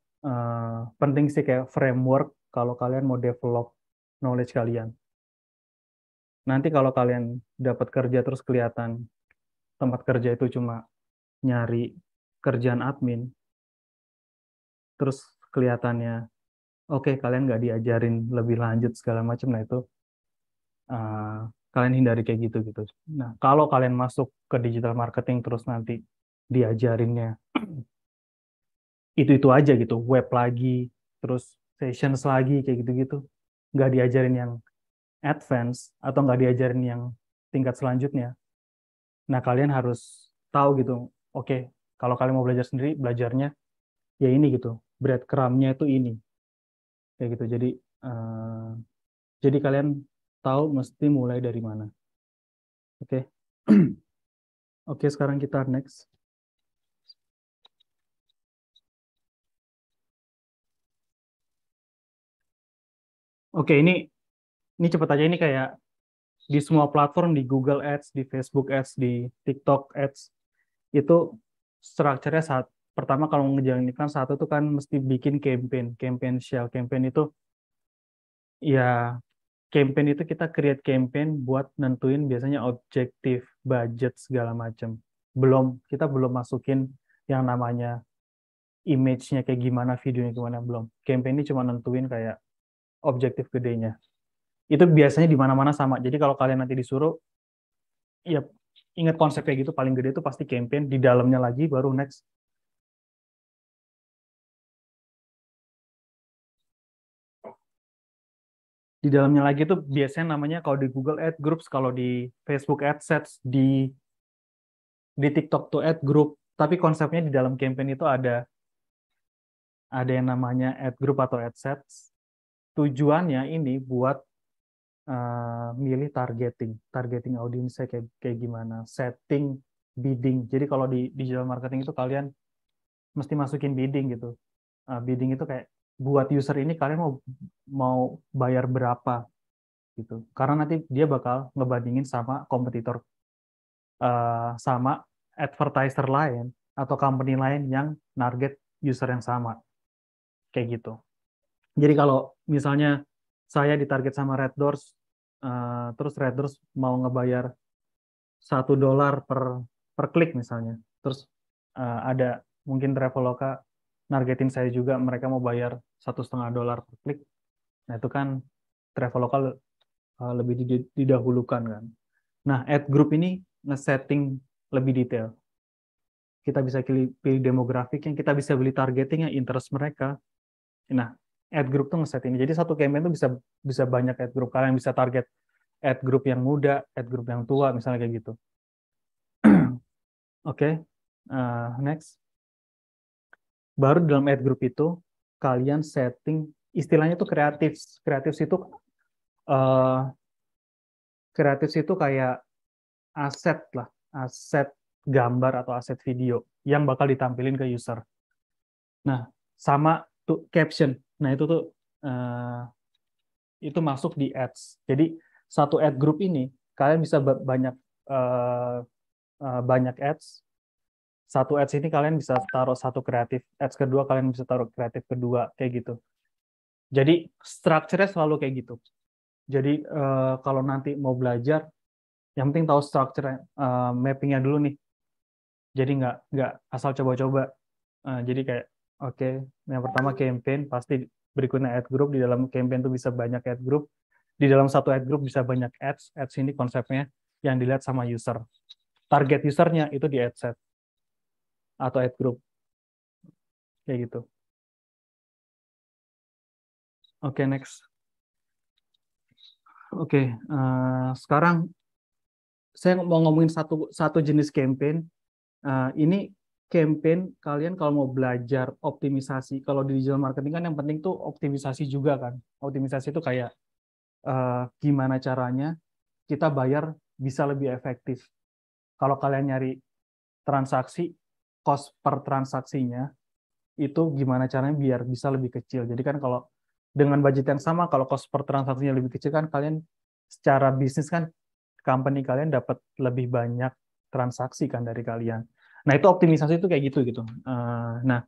penting sih kayak framework kalau kalian mau develop knowledge kalian. Nanti kalau kalian dapat kerja terus kelihatan tempat kerja itu cuma nyari kerjaan admin, terus kelihatannya oke kalian nggak diajarin lebih lanjut segala macam, nah itu uh, kalian hindari kayak gitu gitu. Nah kalau kalian masuk ke digital marketing terus nanti diajarinnya itu aja gitu, web lagi, terus sessions lagi kayak gitu-gitu, nggak diajarin yang advance atau nggak diajarin yang tingkat selanjutnya. Nah kalian harus tahu gitu, oke kalau kalian mau belajar sendiri belajarnya ya ini gitu, breadcrumb-nya itu ini kayak gitu. Uh, jadi kalian tahu mesti mulai dari mana. Oke. Oke, sekarang kita next. Oke, ini cepet aja, ini kayak di semua platform, di Google Ads, di Facebook Ads, di TikTok Ads, itu strukturnya saat pertama kalau ngejalanin iklan satu tuh kan mesti bikin campaign shell. Ya campaign itu kita create campaign buat nentuin biasanya objektif, budget segala macam. Kita belum masukin yang namanya image-nya kayak gimana, videonya gimana, belum. Campaign ini cuma nentuin kayak objektif gedenya. Itu biasanya di mana-mana sama. Jadi kalau kalian nanti disuruh, ya ingat konsep kayak gitu, paling gede itu pasti campaign, di dalamnya lagi baru next. Di dalamnya lagi itu biasanya namanya kalau di Google Ad Groups, kalau di Facebook AdSets, di TikTok tuh Ad Group. Tapi konsepnya di dalam campaign itu ada yang namanya Ad Group atau AdSets. Tujuannya ini buat milih targeting audiensnya kayak gimana, setting bidding. Jadi kalau di digital marketing itu kalian mesti masukin bidding gitu. Bidding itu kayak buat user ini kalian mau mau bayar berapa gitu. Karena nanti dia bakal ngebandingin sama kompetitor, sama advertiser lain atau company lain yang target user yang sama kayak gitu. Jadi kalau misalnya saya ditarget sama Red Doors, terus Red Doors mau ngebayar $1 per klik misalnya, terus ada mungkin Traveloka nargetin saya juga, mereka mau bayar $1,5 per klik. Nah itu kan Traveloka lebih didahulukan kan. Nah ad group ini nge-setting lebih detail. Kita bisa pilih demografik yang kita bisa beli targeting yang interest mereka. Nah ad group tuh ngeset ini. Jadi satu campaign tuh bisa bisa banyak ad group. Kalian bisa target ad group yang muda, ad group yang tua, misalnya kayak gitu. Oke, next. Baru dalam ad group itu kalian setting istilahnya tuh kreatif. Eh, Kreatif itu kayak aset lah, aset gambar atau aset video yang bakal ditampilin ke user. Nah, sama tuh caption. Nah, eh, itu masuk di ads. Jadi satu ad group ini kalian bisa eh, banyak ads. Satu ads ini kalian bisa taruh satu kreatif, ads kedua kalian bisa taruh kreatif kedua kayak gitu. Jadi structure-nya selalu kayak gitu. Jadi kalau nanti mau belajar, yang penting tahu structure mapping-nya dulu nih. Jadi nggak asal coba-coba. Jadi kayak oke, yang pertama campaign, pasti berikutnya ad group. Di dalam campaign tuh bisa banyak ad group. Di dalam satu ad group bisa banyak ads. Ads ini konsepnya yang dilihat sama user. Target usernya itu di ad set atau ad group kayak gitu. Oke, next. Oke, sekarang saya mau ngomongin satu satu jenis campaign. Ini campaign kalian kalau mau belajar optimisasi, kalau di digital marketing kan yang penting tuh optimisasi juga kan. Optimisasi itu kayak gimana caranya kita bayar bisa lebih efektif. Kalau kalian nyari transaksi, cost per transaksinya itu gimana caranya biar bisa lebih kecil. Jadi kan kalau dengan budget yang sama, kalau cost per transaksinya lebih kecil kan kalian secara bisnis kan company kalian dapat lebih banyak transaksi kan dari kalian. Nah itu optimisasi itu kayak gitu gitu. Nah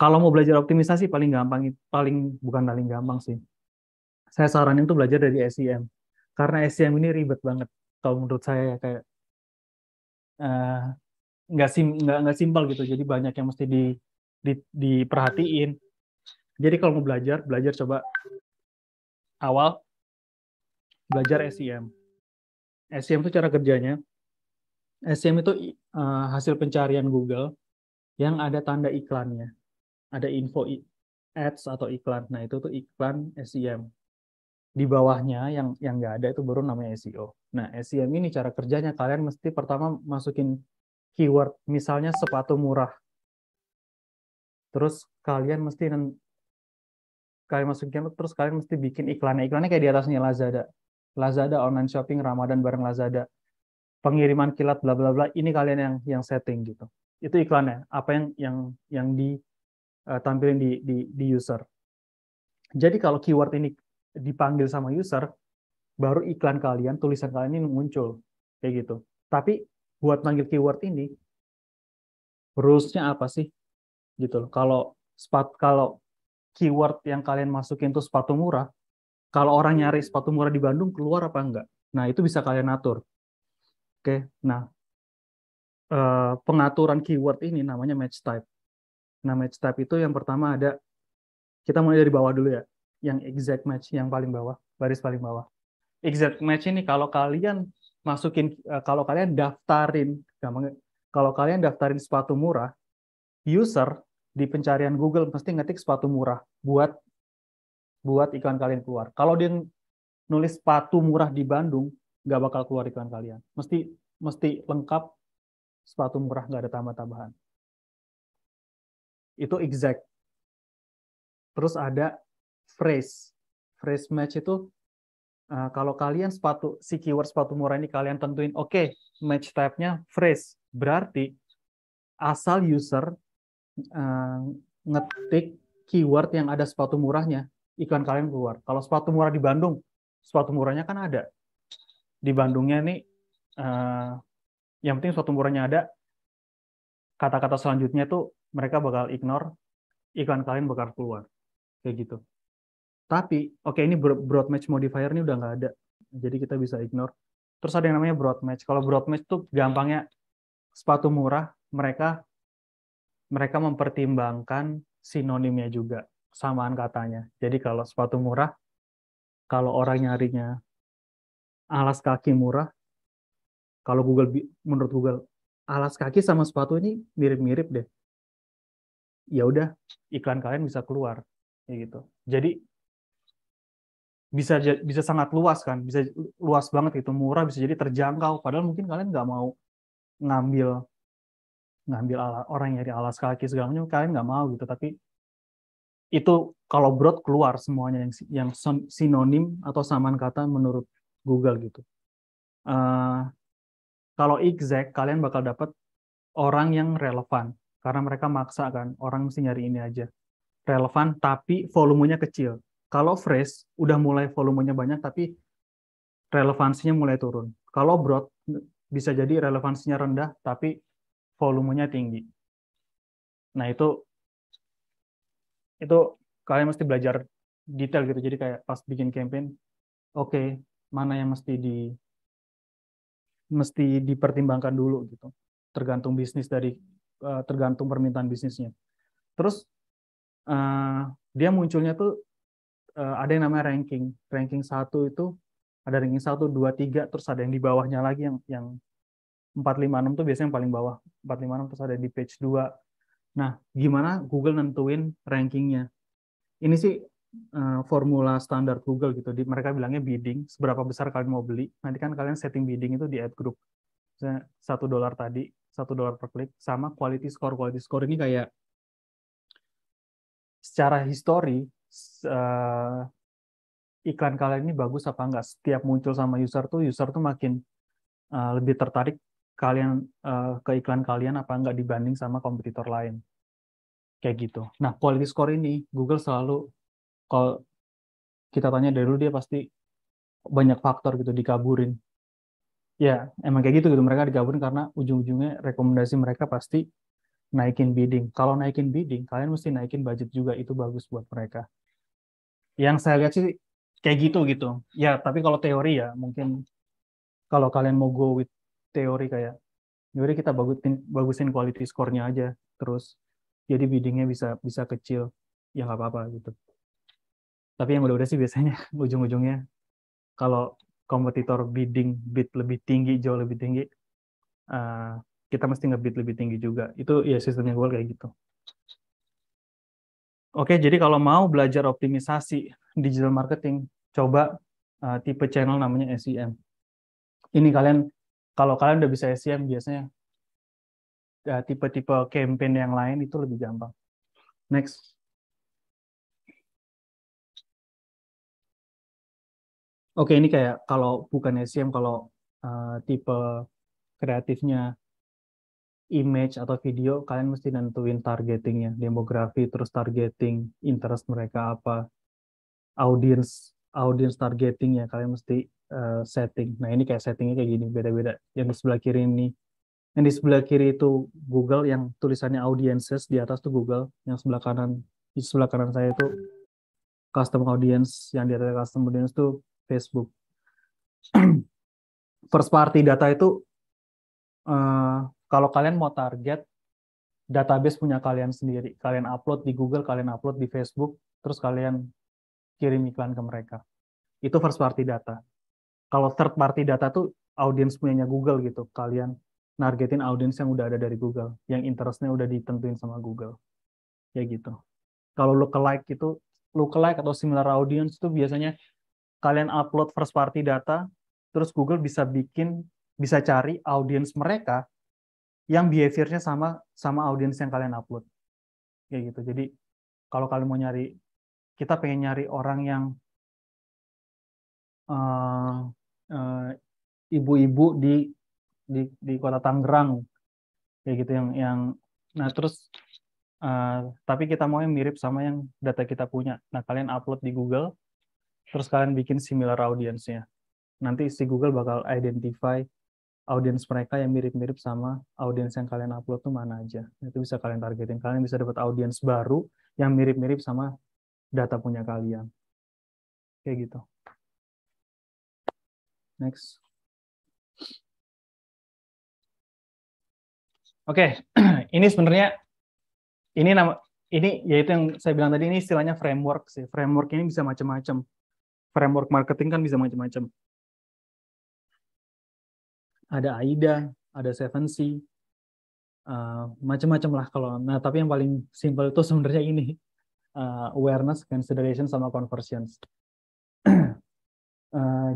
kalau mau belajar optimisasi paling gampang, paling bukan paling gampang sih. Saya saranin tuh belajar dari SEM karena SEM ini ribet banget. Kalau menurut saya ya kayak eh, nggak simpel gitu. Jadi banyak yang mesti diperhatiin. Jadi kalau mau belajar, belajar coba awal belajar SEM. SEM itu cara kerjanya. SEM itu hasil pencarian Google yang ada tanda iklannya. Ada info ads atau iklan. Nah, itu tuh iklan SEM. Di bawahnya yang nggak ada itu baru namanya SEO. Nah, SEM ini cara kerjanya kalian mesti pertama masukin keyword, misalnya sepatu murah. Terus kalian mesti kalian masukin terus kalian mesti bikin iklannya. Iklannya kayak di atasnya Lazada. Lazada online shopping Ramadan bareng Lazada. Pengiriman kilat bla bla bla. Ini kalian yang setting gitu. Itu iklannya. Apa yang ditampilin di user. Jadi kalau keyword ini dipanggil sama user, baru iklan kalian, tulisan kalian ini muncul kayak gitu. Tapi buat manggil keyword ini, rules-nya apa sih? Gitu loh. Kalau keyword yang kalian masukin itu sepatu murah, kalau orang nyari sepatu murah di Bandung keluar apa enggak? Nah, itu bisa kalian atur. Oke. Nah, pengaturan keyword ini namanya match type. Nah, match type itu yang pertama ada, kita mulai dari bawah dulu ya. Yang exact match yang paling bawah, baris paling bawah. Exact match ini kalau kalian daftarin, kalau kalian daftarin sepatu murah, user di pencarian Google pasti ngetik sepatu murah buat buat iklan kalian keluar. Kalau dia nulis sepatu murah di Bandung, nggak bakal keluar iklan kalian. Mesti mesti lengkap sepatu murah, nggak ada tambah-tambahan. Itu exact. Terus ada phrase. Phrase match itu kalau kalian si keyword sepatu murah ini kalian tentuin, oke, match type-nya phrase. Berarti asal user uh, ngetik keyword yang ada sepatu murahnya, iklan kalian keluar. Kalau sepatu murah di Bandung, sepatu murahnya kan ada. Di Bandungnya nih, yang penting sepatu murahnya ada, kata-kata selanjutnya tuh mereka bakal ignore, iklan kalian bakal keluar. Kayak gitu. Tapi, oke, ini broad match modifier ini udah nggak ada. Jadi kita bisa ignore. Terus ada yang namanya broad match. Kalau broad match tuh gampangnya sepatu murah, mereka mereka mempertimbangkan sinonimnya juga, samaan katanya. Jadi kalau sepatu murah, kalau orang nyarinya alas kaki murah, kalau menurut Google alas kaki sama sepatu ini mirip-mirip deh. Ya udah, iklan kalian bisa keluar kayak gitu. Jadi bisa sangat luas kan, bisa luas banget itu, murah, bisa jadi terjangkau. Padahal mungkin kalian nggak mau ngambil ngambil orang yang nyari alas kaki segala macam, kalian nggak mau gitu. Tapi itu kalau broad keluar semuanya yang sinonim atau samaan kata menurut Google gitu. Uh, Kalau exact kalian bakal dapat orang yang relevan karena mereka maksa kan, orang mesti nyari ini aja. Relevan tapi volumenya kecil. Kalau fresh udah mulai volumenya banyak tapi relevansinya mulai turun. Kalau broad bisa jadi relevansinya rendah tapi volumenya tinggi. Nah, itu kalian mesti belajar detail gitu. Jadi kayak pas bikin campaign, oke, mana yang mesti dipertimbangkan dulu gitu. Tergantung permintaan bisnisnya. Terus dia munculnya tuh ada yang namanya ranking. Ranking 1 itu ada ranking 1, 2, 3, terus ada yang di bawahnya lagi yang 4, 5, 6 tuh biasanya yang paling bawah. 4, 5, 6 terus ada di page 2. Nah, gimana Google nentuin rankingnya? Ini sih formula standar Google gitu. Mereka bilangnya bidding, seberapa besar kalian mau beli. Nanti kan kalian setting bidding itu di ad group. Misalnya $1 tadi, $1 per klik, sama quality score. Quality score ini kayak secara histori, iklan kalian ini bagus apa enggak. Setiap muncul sama user tuh makin lebih tertarik kalian ke iklan kalian apa enggak dibanding sama kompetitor lain. Kayak gitu. Nah, quality score ini Google selalu, kalau kita tanya dari dulu, dia pasti banyak faktor gitu dikaburin. Ya, emang kayak gitu mereka dikaburin karena ujung-ujungnya rekomendasi mereka pasti naikin bidding. Kalau naikin bidding, kalian mesti naikin budget juga, itu bagus buat mereka. Yang saya lihat sih kayak gitu. Ya, tapi kalau teori ya mungkin kalau kalian mau go with teori kayak, yaudah kita bagusin quality score-nya aja, terus jadi biddingnya bisa bisa kecil, ya nggak apa-apa gitu. Tapi yang udah-udah sih biasanya ujung-ujungnya kalau kompetitor bid lebih tinggi, jauh lebih tinggi, uh, kita mesti ngebid lebih tinggi juga. Itu ya sistemnya Google kayak gitu. Oke, jadi kalau mau belajar optimisasi digital marketing, coba tipe channel namanya SEM. Ini kalau kalian udah bisa SEM, biasanya tipe-tipe campaign yang lain itu lebih gampang. Next. Oke, ini kayak kalau bukan SEM, kalau tipe kreatifnya image atau video, kalian mesti nentuin targetingnya, demografi, terus targeting, interest mereka apa, audience targeting ya, kalian mesti setting. Nah, ini kayak settingnya kayak gini, beda-beda. Yang di sebelah kiri ini, yang di sebelah kiri itu Google, yang tulisannya audiences, di atas tuh Google, yang di sebelah kanan saya itu custom audience, yang di atas custom audience tuh Facebook. First party data itu kalau kalian mau target database punya kalian sendiri, kalian upload di Google, kalian upload di Facebook, terus kalian kirim iklan ke mereka. Itu first party data. Kalau third party data tuh audience punyanya Google gitu. Kalian nargetin audience yang udah ada dari Google, yang interestnya udah ditentuin sama Google. Kayak gitu. Kalau lookalike atau similar audience itu biasanya kalian upload first party data, terus Google bisa cari audience mereka yang behavior-nya sama sama audience yang kalian upload. Kayak gitu. Jadi kalau kalian mau kita pengen nyari orang yang uh, uh, ibu-ibu di kota Tangerang, kayak gitu, yang nah terus tapi kita mau yang mirip sama yang data kita punya. Nah, kalian upload di Google, terus kalian bikin similar audience-nya. Nanti si Google bakal identify audience mereka yang mirip-mirip sama audience yang kalian upload tuh mana aja. Itu bisa kalian targetin. Kalian bisa dapat audience baru yang mirip-mirip sama data punya kalian. Kayak gitu. Next. Oke, ini sebenarnya ini yaitu yang saya bilang tadi, ini istilahnya framework sih. Framework ini bisa macam-macam. Framework marketing kan bisa macam-macam. Ada AIDA, ada 7C, macam-macam lah kalau. Nah, tapi yang paling simpel itu sebenarnya ini awareness, consideration, sama conversions.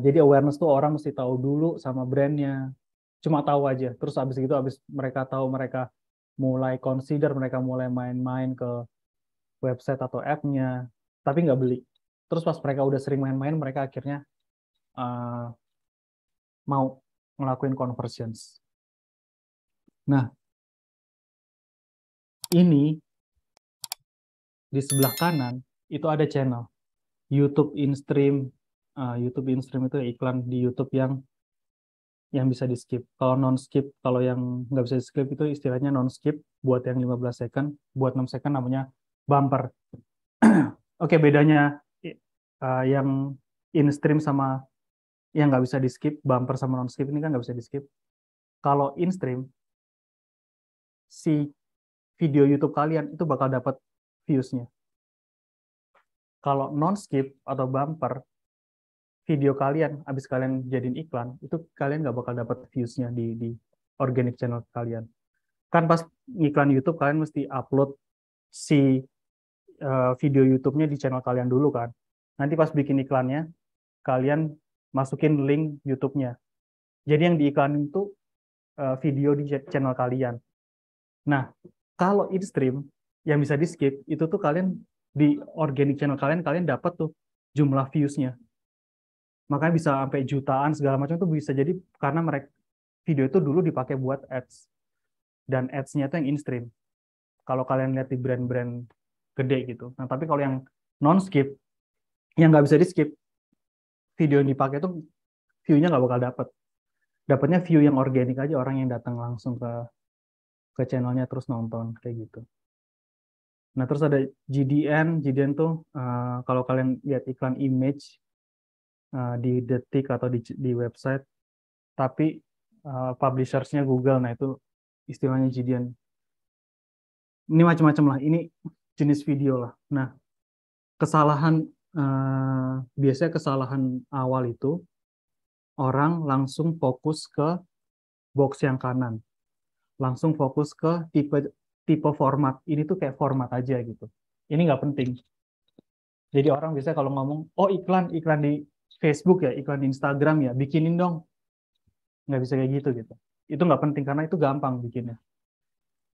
Jadi awareness tuh orang mesti tahu dulu sama brandnya, cuma tahu aja. Terus abis itu, abis mereka tahu, mereka mulai consider, mereka mulai main-main ke website atau app-nya, tapi nggak beli. Terus pas mereka udah sering main-main, mereka akhirnya mau ngelakuin conversions. Nah, ini di sebelah kanan itu ada channel YouTube InStream. YouTube InStream itu iklan di YouTube yang bisa di skip. Kalau non skip, kalau yang nggak bisa di skip itu istilahnya non skip. Buat yang 15 second, buat 6 second namanya bumper. Oke, bedanya yang InStream sama yang nggak bisa di skip, bumper sama non skip ini kan nggak bisa di skip. Kalau InStream, si video YouTube kalian itu bakal dapat views-nya. Kalau non skip atau bumper, video kalian abis kalian jadiin iklan, itu kalian nggak bakal dapat views-nya di organic channel kalian. Kan pas ngiklan YouTube kalian mesti upload si video YouTube-nya di channel kalian dulu kan. Nanti pas bikin iklannya, kalian masukin link YouTube-nya. Jadi yang diiklanin itu video di channel kalian. Nah, kalau InStream yang bisa di skip, itu tuh kalian di organic channel kalian dapat tuh jumlah views-nya. Makanya bisa sampai jutaan segala macam tuh bisa jadi karena mereka video itu dulu dipakai buat ads. Dan ads-nya itu yang InStream. Kalau kalian lihat di brand-brand gede gitu. Nah, tapi kalau yang non-skip, yang nggak bisa di-skip, video yang dipakai tuh view-nya nggak bakal dapet. Dapatnya view yang organik aja, orang yang datang langsung ke channelnya terus nonton, kayak gitu. Nah, terus ada GDN tuh kalau kalian lihat iklan image di Detik atau di website, tapi publishers-nya Google, nah itu istilahnya GDN. Ini macam-macam lah, ini jenis video lah. Nah, biasanya kesalahan awal itu orang langsung fokus ke box yang kanan, langsung fokus ke tipe format. Ini tuh kayak format aja gitu. Ini nggak penting. Jadi orang biasanya kalau ngomong, oh iklan di Facebook ya, iklan di Instagram ya, bikinin dong. Nggak bisa kayak gitu. Itu nggak penting karena itu gampang bikinnya.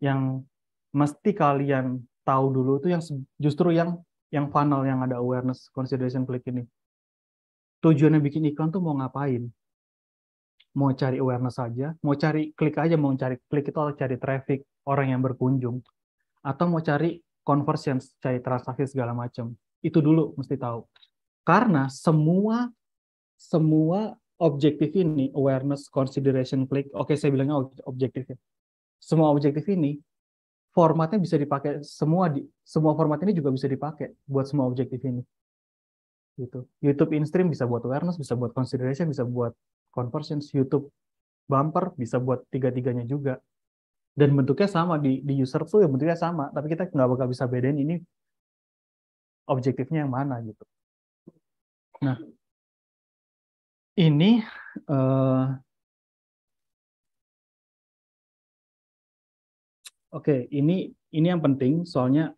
Yang mesti kalian tahu dulu itu justru yang funnel yang ada awareness, consideration, click ini. Tujuannya bikin iklan tuh mau ngapain? Mau cari awareness saja, mau cari klik aja, mau cari klik itu cari traffic, orang yang berkunjung, atau mau cari conversion, cari transaksi segala macam. Itu dulu mesti tahu. Karena semua objektif ini, awareness, consideration, click, oke saya bilangnya objektif ya. Semua objektif ini formatnya bisa dipakai semua format ini juga bisa dipakai buat semua objektif ini. Gitu. YouTube InStream bisa buat awareness, bisa buat consideration, bisa buat conversions. YouTube bumper bisa buat tiga-tiganya juga. Dan bentuknya sama di user tuh ya bentuknya sama, tapi kita nggak bakal bisa bedain ini objektifnya yang mana gitu. Nah, ini ini yang penting soalnya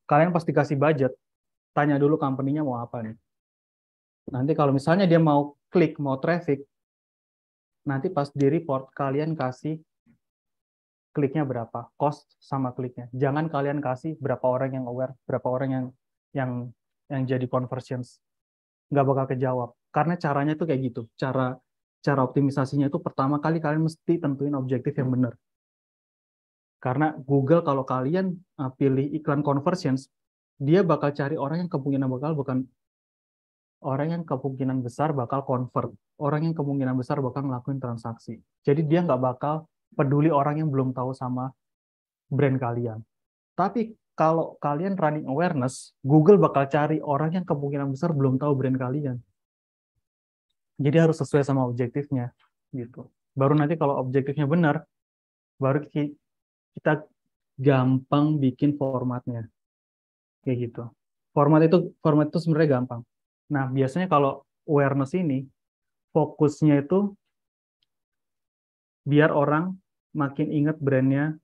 kalian pasti kasih budget, tanya dulu company-nya mau apa nih. Nanti kalau misalnya dia mau klik, mau traffic, nanti pas di report kalian kasih kliknya berapa, cost sama kliknya. Jangan kalian kasih berapa orang yang aware, berapa orang yang jadi conversions. Nggak bakal kejawab. Karena caranya tuh kayak gitu. Cara optimisasinya itu pertama kali kalian mesti tentuin objektif yang benar. Karena Google kalau kalian pilih iklan conversions, dia bakal cari orang yang bukan orang yang kemungkinan besar bakal convert, orang yang kemungkinan besar bakal ngelakuin transaksi. Jadi dia nggak bakal peduli orang yang belum tahu sama brand kalian. Tapi kalau kalian running awareness, Google bakal cari orang yang kemungkinan besar belum tahu brand kalian. Jadi harus sesuai sama objektifnya, gitu. Baru nanti kalau objektifnya benar, baru kita gampang bikin formatnya, kayak gitu. Format itu sebenarnya gampang. Nah, biasanya kalau awareness ini fokusnya itu biar orang makin ingat brandnya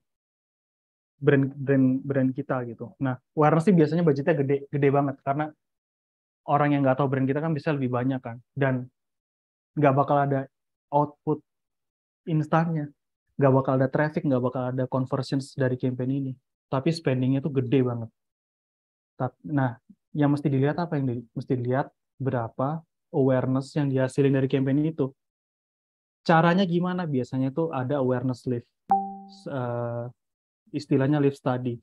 brand kita gitu. Nah, awareness sih biasanya budgetnya gede banget karena orang yang nggak tahu brand kita kan bisa lebih banyak kan, dan nggak bakal ada output instannya, nggak bakal ada traffic, nggak bakal ada conversions dari campaign ini. Tapi spendingnya tuh gede banget. Nah, yang mesti dilihat apa yang mesti dilihat berapa awareness yang dihasilin dari campaign itu. Caranya gimana? Biasanya tuh ada awareness lift, uh, istilahnya lift study.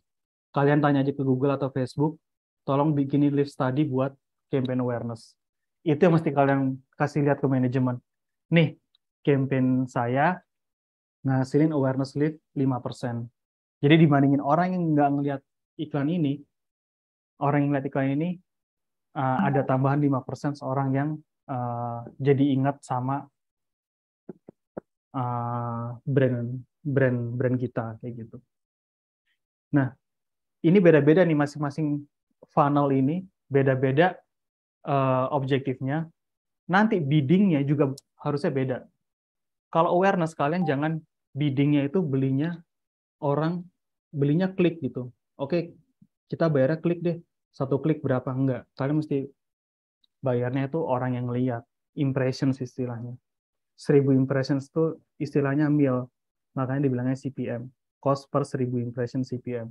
Kalian tanya aja ke Google atau Facebook, tolong bikinin lift study buat campaign awareness. Itu yang mesti kalian kasih lihat ke manajemen. Nih, campaign saya ngasilin awareness lift 5%. Jadi dibandingin orang yang nggak ngeliat iklan ini, orang yang ngeliat iklan ini ada tambahan 5% seorang yang jadi ingat sama brand brand kita kayak gitu. Nah, ini beda-beda nih masing-masing funnel ini beda-beda objektifnya. Nanti biddingnya juga harusnya beda. Kalau awareness kalian jangan biddingnya itu belinya klik gitu. Oke, kita bayarnya klik deh. Satu klik berapa? Enggak. Kalian mesti bayarnya itu orang yang lihat. Impressions istilahnya. 1000 impressions itu istilahnya mil. Makanya dibilangnya CPM. Cost per 1000 impression CPM.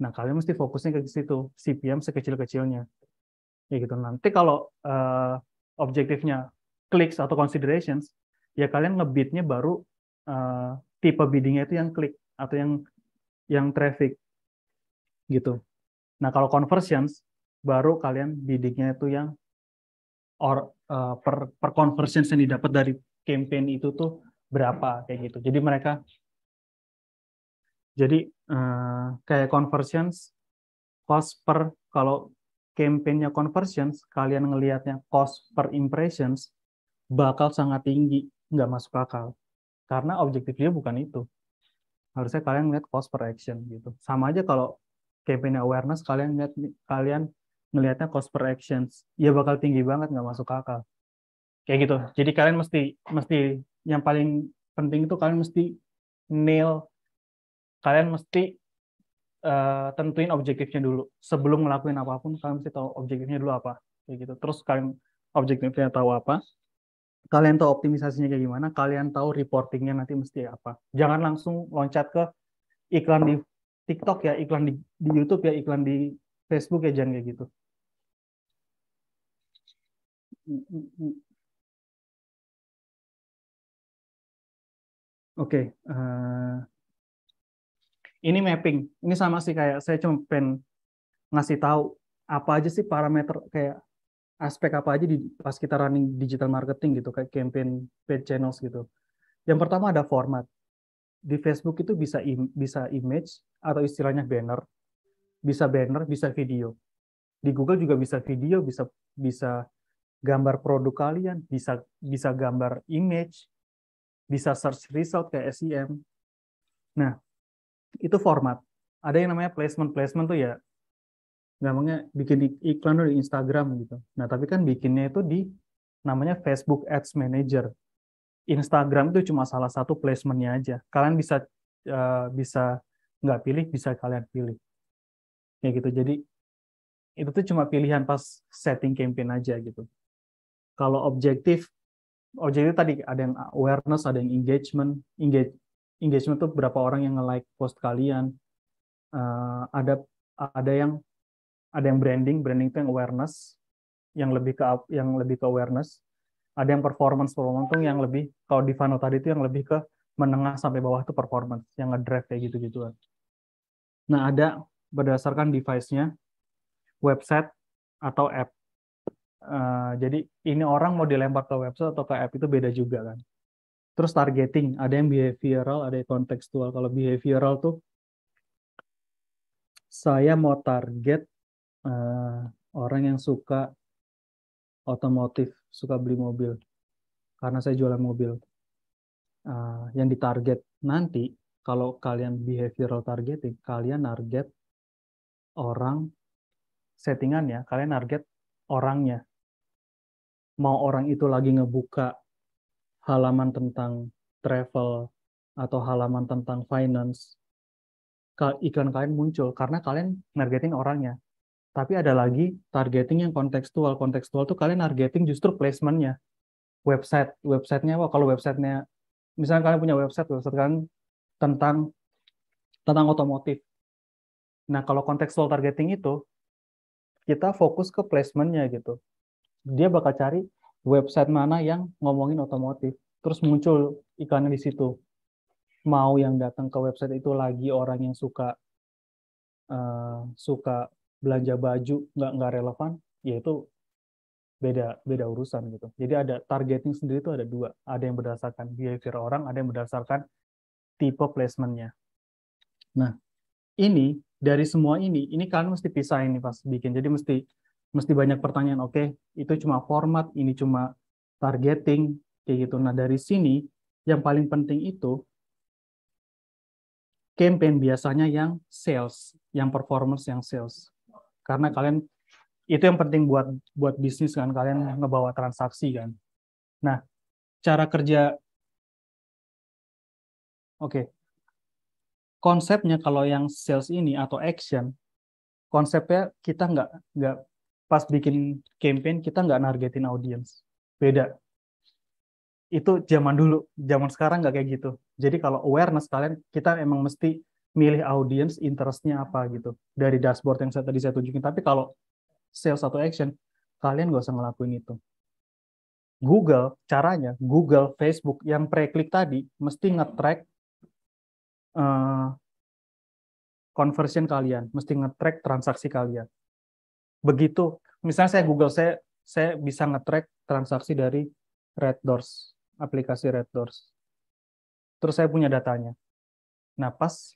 Nah, kalian mesti fokusnya ke situ. CPM sekecil-kecilnya. Ya gitu. Nanti kalau objektifnya clicks atau considerations, ya kalian ngebidnya baru tipe biddingnya itu yang klik atau yang traffic gitu. Nah, kalau conversions baru kalian biddingnya itu yang per conversions yang didapat dari campaign itu tuh berapa kayak gitu. Jadi kayak conversions cost per, kalau campaignnya conversions kalian ngelihatnya cost per impressions bakal sangat tinggi, nggak masuk akal karena objektifnya bukan itu. Harusnya kalian ngeliat cost per action gitu. Sama aja kalau campaign awareness kalian ngelihatnya cost per actions, ya bakal tinggi banget, nggak masuk akal kayak gitu. Jadi kalian mesti mesti yang paling penting itu kalian mesti nail, kalian mesti tentuin objektifnya dulu sebelum ngelakuin apapun. Kalian mesti tahu objektifnya dulu apa kayak gitu. Terus kalian objektifnya tahu apa, kalian tahu optimisasinya kayak gimana, kalian tahu reportingnya nanti mesti apa. Jangan langsung loncat ke iklan di TikTok ya, iklan di YouTube ya, iklan di Facebook ya, jangan kayak gitu. Oke, ini mapping. Ini sama sih kayak saya cuma pengen ngasih tahu apa aja sih parameter, kayak aspek apa aja di pas kita running digital marketing gitu, kayak campaign, paid channels gitu. Yang pertama ada format. Di Facebook itu bisa image atau istilahnya banner, bisa video. Di Google juga bisa video, bisa gambar produk kalian, bisa gambar image, bisa search result kayak SEM. Nah, itu format. Ada yang namanya placement. Placement tuh ya gampangnya bikin iklan di Instagram gitu. Nah, tapi kan bikinnya itu di namanya Facebook Ads Manager. Instagram itu cuma salah satu placementnya aja. Kalian bisa nggak pilih, bisa kalian pilih. Kayak gitu. Jadi itu tuh cuma pilihan pas setting campaign aja gitu. Kalau objektif tadi ada yang awareness, ada yang engagement tuh berapa orang yang nge-like post kalian. Ada ada yang branding itu yang awareness, yang lebih ke awareness. Ada yang performance tuh yang lebih, kalau di funnel tadi itu yang lebih ke menengah sampai bawah itu performance, yang ngedrive kayak gitu-gituan. Nah, ada berdasarkan device-nya, website atau app. Jadi ini orang mau dilempar ke website atau ke app itu beda juga kan. Terus targeting, ada yang behavioral, ada yang kontekstual. Kalau behavioral tuh saya mau target uh, orang yang suka otomotif, suka beli mobil, karena saya jualan mobil. Yang ditarget nanti, kalau kalian behavioral targeting, kalian target orang, settingan ya, kalian target orangnya. Mau orang itu lagi ngebuka halaman tentang travel atau halaman tentang finance, iklan kalian muncul karena kalian nargetin orangnya. Tapi ada lagi targeting yang kontekstual. Kontekstual tuh kalian targeting justru placementnya. Websitenya, kalau websitenya, misalnya kalian punya website kalian tentang otomotif. Nah, kalau kontekstual targeting itu, kita fokus ke placementnya gitu. Dia bakal cari website mana yang ngomongin otomotif. Terus muncul iklannya di situ. Mau yang datang ke website itu lagi orang yang suka belanja baju nggak relevan, yaitu beda urusan gitu. Jadi ada targeting sendiri itu ada dua. Ada yang berdasarkan behavior orang, ada yang berdasarkan tipe placementnya. Nah, ini dari semua ini kalian mesti pisah ini pas bikin. Jadi mesti banyak pertanyaan. Oke, itu cuma format, ini cuma targeting kayak gitu. Nah, dari sini yang paling penting itu campaign biasanya yang sales, yang performance yang sales. Karena kalian itu yang penting buat bisnis kan, kalian ngebawa transaksi kan. Nah, cara kerja oke. Konsepnya kalau yang sales ini atau action, konsepnya kita nggak pas bikin campaign kita nggak nargetin audience. Beda. Itu zaman dulu, zaman sekarang nggak kayak gitu. Jadi kalau awareness kalian, kita emang mesti milih audience, interest-nya apa gitu. Dari dashboard yang tadi saya tunjukin. Tapi kalau sales atau action, kalian nggak usah ngelakuin itu. Google, caranya, Google, Facebook, yang pre-klik tadi, mesti nge-track conversion kalian, mesti nge-track transaksi kalian. Begitu, misalnya saya Google, saya bisa nge-track transaksi dari Red Doors, aplikasi Red Doors. Terus saya punya datanya. Nah, pas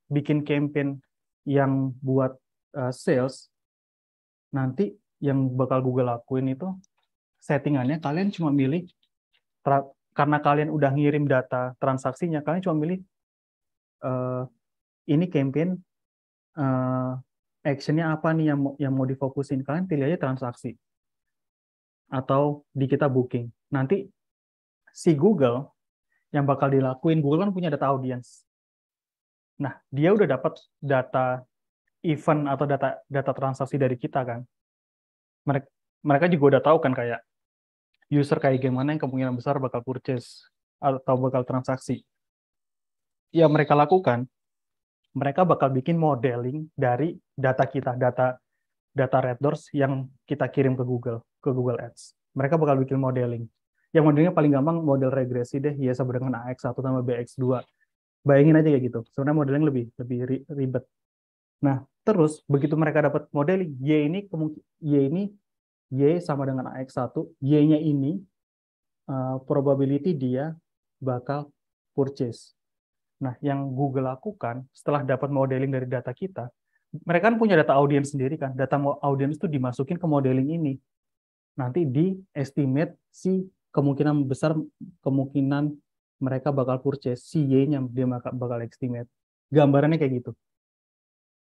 bikin campaign yang buat sales, nanti yang bakal Google lakuin itu settingannya kalian cuma milih, karena kalian udah ngirim data transaksinya, kalian cuma milih uh, ini campaign actionnya apa nih yang mau difokusin. Kalian pilih aja transaksi atau di kita booking. Nanti si Google yang bakal dilakuin, Google kan punya data audience. Nah, dia udah dapat data event atau data transaksi dari kita kan. Mereka juga udah tahu kan kayak user kayak gimana yang kemungkinan besar bakal purchase atau bakal transaksi. Ya mereka lakukan, mereka bakal bikin modeling dari data kita, data Red Doors yang kita kirim ke Google Ads. Mereka bakal bikin modeling. Yang modelnya paling gampang model regresi deh, ya sama dengan AX1 tambah BX2. Bayangin aja kayak gitu. Sebenarnya modelnya lebih ribet. Nah, terus begitu mereka dapat modeling, Y sama dengan AX1, Y-nya ini probability dia bakal purchase. Nah, yang Google lakukan setelah dapat modeling dari data kita, mereka kan punya data audience sendiri kan. Data audience itu dimasukin ke modeling ini. Nanti di estimate si kemungkinan besar kemungkinan mereka bakal purchase, si Y-nya dia bakal estimate. Gambarannya kayak gitu.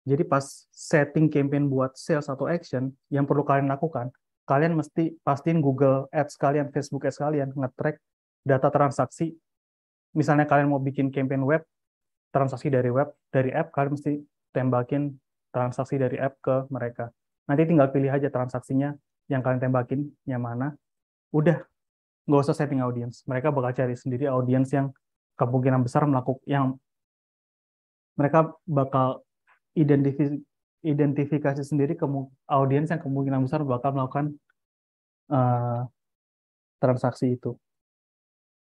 Jadi pas setting campaign buat sales atau action, yang perlu kalian lakukan, kalian mesti pastiin Google Ads kalian, Facebook Ads kalian, nge-track data transaksi. Misalnya kalian mau bikin campaign web, transaksi dari app, kalian mesti tembakin transaksi dari app ke mereka. Nanti tinggal pilih aja transaksinya yang kalian tembakin, yang mana. Udah, nggak usah setting audience. Mereka bakal cari sendiri audience yang kemungkinan besar yang mereka bakal identifikasi sendiri audiens yang kemungkinan besar bakal melakukan uh, transaksi itu.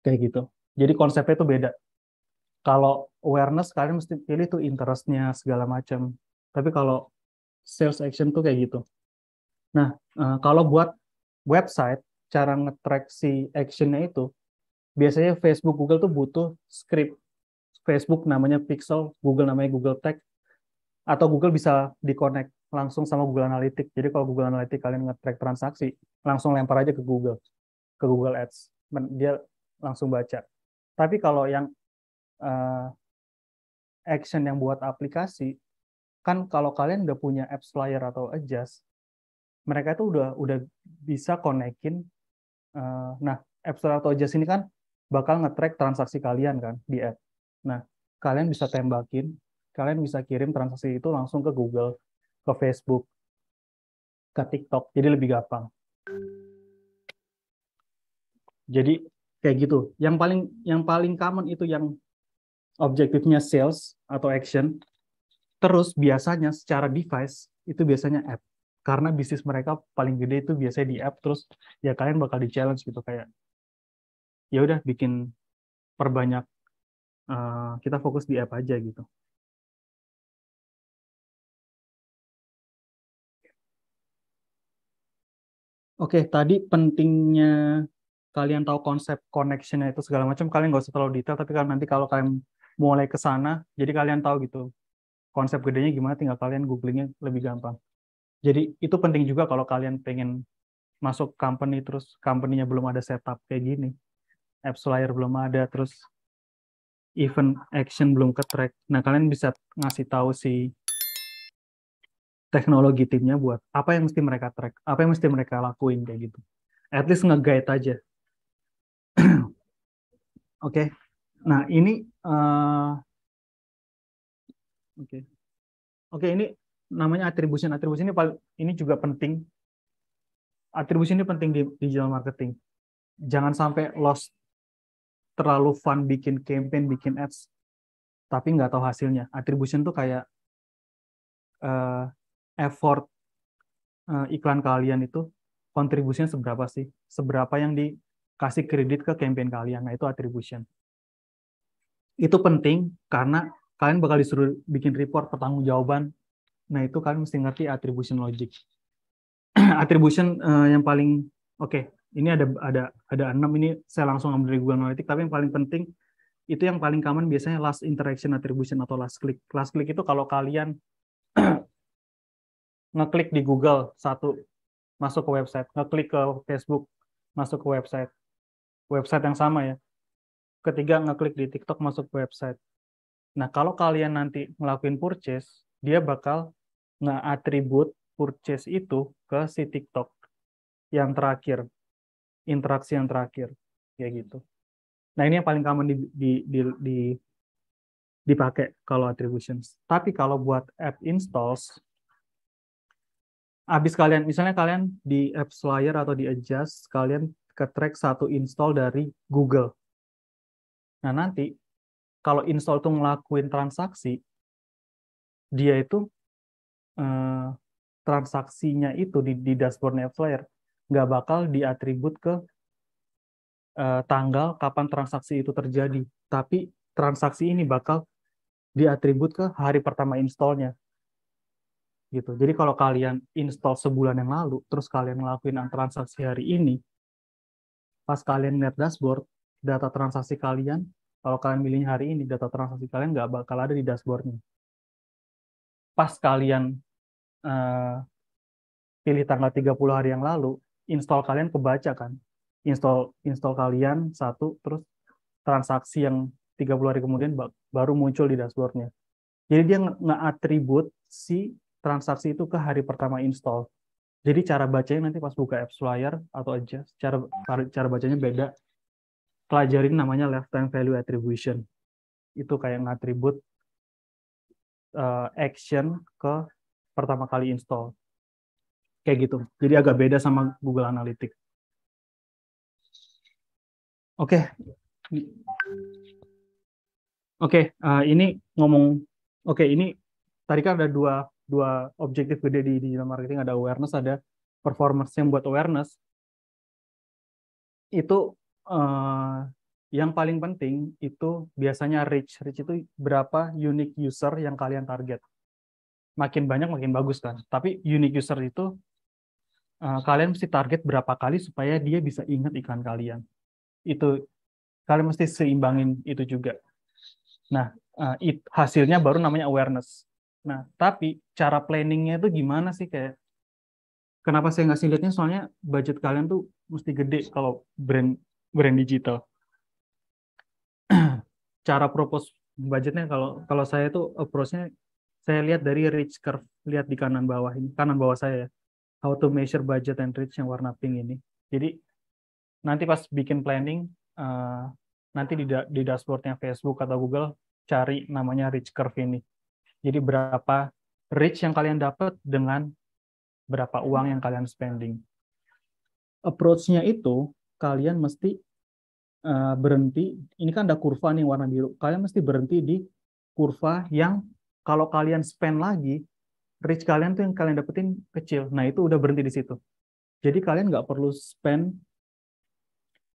Kayak gitu. Jadi konsepnya itu beda. Kalau awareness, kalian mesti pilih tuh interest-nya segala macam. Tapi kalau sales action tuh kayak gitu. Nah, kalau buat website, cara nge-track si action-nya itu, biasanya Facebook, Google tuh butuh script. Facebook namanya Pixel, Google namanya Google Tag, atau Google bisa di-connect langsung sama Google Analytics. Jadi kalau Google Analytics kalian nge-track transaksi, langsung lempar aja ke Google Ads. Dia langsung baca. Tapi kalau yang uh, action yang buat aplikasi, kan kalau kalian udah punya apps player atau adjust, mereka itu udah bisa konekin. Nah, apps player atau adjust ini kan bakal nge-track transaksi kalian kan di app. Nah, kalian bisa tembakin kalian bisa kirim transaksi itu langsung ke Google, ke Facebook, ke TikTok. Jadi lebih gampang. Jadi kayak gitu. Yang paling common itu yang objektifnya sales atau action. Terus biasanya secara device itu biasanya app. Karena bisnis mereka paling gede itu biasanya di app. Terus ya kalian bakal di challenge gitu kayak ya udah bikin perbanyak, kita fokus di app aja gitu. Oke, tadi pentingnya kalian tahu konsep connection-nya itu segala macam, kalian nggak usah terlalu detail, tapi kalau nanti kalau kalian mulai ke sana, jadi kalian tahu gitu konsep gedenya gimana, tinggal kalian googlingnya lebih gampang. Jadi itu penting juga kalau kalian pengen masuk company, terus company-nya belum ada setup kayak gini, apps layer belum ada, terus event action belum ke track. Nah, kalian bisa ngasih tahu si teknologi timnya buat apa yang mesti mereka track, apa yang mesti mereka lakuin kayak gitu. At least nge-guide aja. Oke. Nah, ini oke. Oke, ini namanya attribution. Attribution ini juga penting. Attribution ini penting di digital marketing. Jangan sampai lost terlalu fun bikin campaign, bikin ads, tapi nggak tahu hasilnya. Attribution tuh kayak uh, effort iklan kalian itu kontribusinya seberapa sih? Seberapa yang dikasih kredit ke campaign kalian. Nah, itu attribution. Itu penting karena kalian bakal disuruh bikin report pertanggungjawaban. Nah, itu kalian mesti ngerti attribution logic. Attribution yang paling oke, ini ada 6, ini saya langsung ambil dari Google Analytics, tapi yang paling penting itu yang paling common biasanya last interaction attribution atau last click. Last click itu kalau kalian ngeklik di Google satu masuk ke website, ngeklik ke Facebook masuk ke website yang sama ya. Ketiga ngeklik di TikTok masuk ke website. Nah, kalau kalian nanti ngelakuin purchase, dia bakal nge-attribute purchase itu ke si TikTok yang terakhir, interaksi yang terakhir, kayak gitu. Nah, ini yang paling common dipakai kalau attributions. Tapi kalau buat app installs, habis kalian, misalnya kalian di apps layer atau di adjust, kalian ke track satu install dari Google. Nah, nanti kalau install tuh ngelakuin transaksi, dia itu eh, transaksinya itu di dashboardnya apps layer nggak bakal diatribut ke tanggal kapan transaksi itu terjadi, tapi transaksi ini bakal diatribut ke hari pertama installnya gitu. Jadi kalau kalian install sebulan yang lalu, terus kalian ngelakuin transaksi hari ini, pas kalian lihat dashboard, data transaksi kalian, kalau kalian milihnya hari ini, data transaksi kalian nggak bakal ada di dashboardnya. Pas kalian uh, pilih tanggal 30 hari yang lalu, install kalian kebaca kan. Install kalian satu, terus transaksi yang 30 hari kemudian baru muncul di dashboardnya. Jadi dia nge-atribut si transaksi itu ke hari pertama install. Jadi cara bacanya nanti pas buka apps flyer atau aja, cara bacanya beda. Pelajarin namanya lifetime value attribution. Itu kayak ngatribut action ke pertama kali install. Kayak gitu. Jadi agak beda sama Google Analytics. Oke, oke, ini ngomong, oke, ini tadi kan ada dua dua objektif gede di digital marketing, ada awareness, ada performance. Yang buat awareness itu yang paling penting itu biasanya reach. Reach itu berapa unique user yang kalian target. Makin banyak makin bagus kan. Tapi unique user itu kalian mesti target berapa kali supaya dia bisa ingat iklan kalian. Itu kalian mesti seimbangin itu juga. Nah, hasilnya baru namanya awareness. Nah, tapi cara planningnya itu gimana sih? Kayak kenapa saya ngasih lihatnya? Soalnya budget kalian tuh mesti gede kalau brand brand digital. Cara propose budgetnya, kalau kalau saya tuh approach-nya saya lihat dari reach curve, lihat di kanan bawah ini, kanan bawah saya ya. How to measure budget and reach yang warna pink ini. Jadi nanti pas bikin planning, nanti di dashboardnya Facebook atau Google cari namanya reach curve ini. Jadi berapa reach yang kalian dapat dengan berapa uang yang kalian spending. Approach-nya itu kalian mesti berhenti, ini kan ada kurva nih warna biru, kalian mesti berhenti di kurva yang kalau kalian spend lagi, reach kalian tuh yang kalian dapetin kecil. Nah itu udah berhenti di situ. Jadi kalian nggak perlu spend,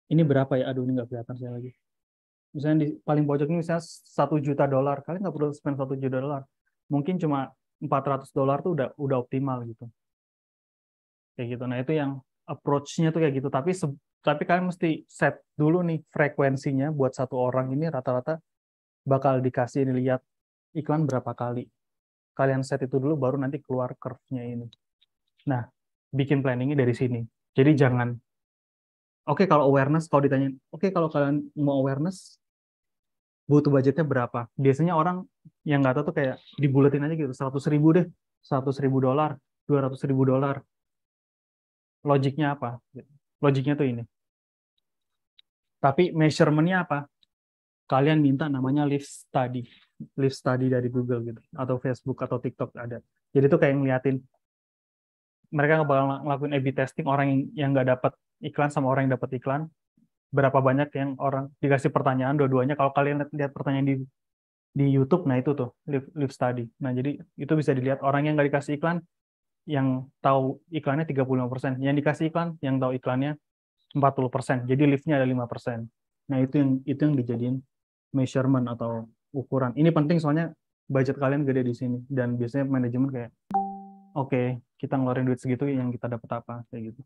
ini berapa ya, aduh ini nggak kelihatan saya lagi. Misalnya di paling pojok ini misalnya $1 juta, kalian nggak perlu spend $1 juta. Mungkin cuma $400 tuh udah optimal gitu. Kayak gitu. Nah itu yang approach-nya tuh kayak gitu. Tapi kalian mesti set dulu nih frekuensinya buat satu orang ini rata-rata bakal dikasih lihat iklan berapa kali. Kalian set itu dulu baru nanti keluar curve-nya ini. Nah, bikin planningnya dari sini. Jadi jangan, oke kalau awareness, kalau ditanya, oke kalau kalian mau awareness, butuh budgetnya berapa? Biasanya orang yang nggak tahu tuh kayak dibuletin aja gitu, 100.000 deh, $100.000, $200.000. Logiknya apa? Logiknya tuh ini. Tapi measurement-nya apa? Kalian minta namanya live study dari Google gitu, atau Facebook atau TikTok ada. Jadi tuh kayak ngeliatin, mereka nggak bakal ngelakuin A/B testing orang yang nggak dapat iklan sama orang yang dapat iklan. Berapa banyak yang orang dikasih pertanyaan dua-duanya. Kalau kalian lihat pertanyaan di YouTube, nah itu tuh live study. Nah jadi itu bisa dilihat orang yang nggak dikasih iklan, yang tahu iklannya 35%, yang dikasih iklan, yang tahu iklannya 40%. Jadi liftnya ada 5%. Nah itu yang dijadiin measurement atau ukuran. Ini penting soalnya budget kalian gede di sini dan biasanya manajemen kayak oke, kita ngeluarin duit segitu yang kita dapat apa kayak gitu.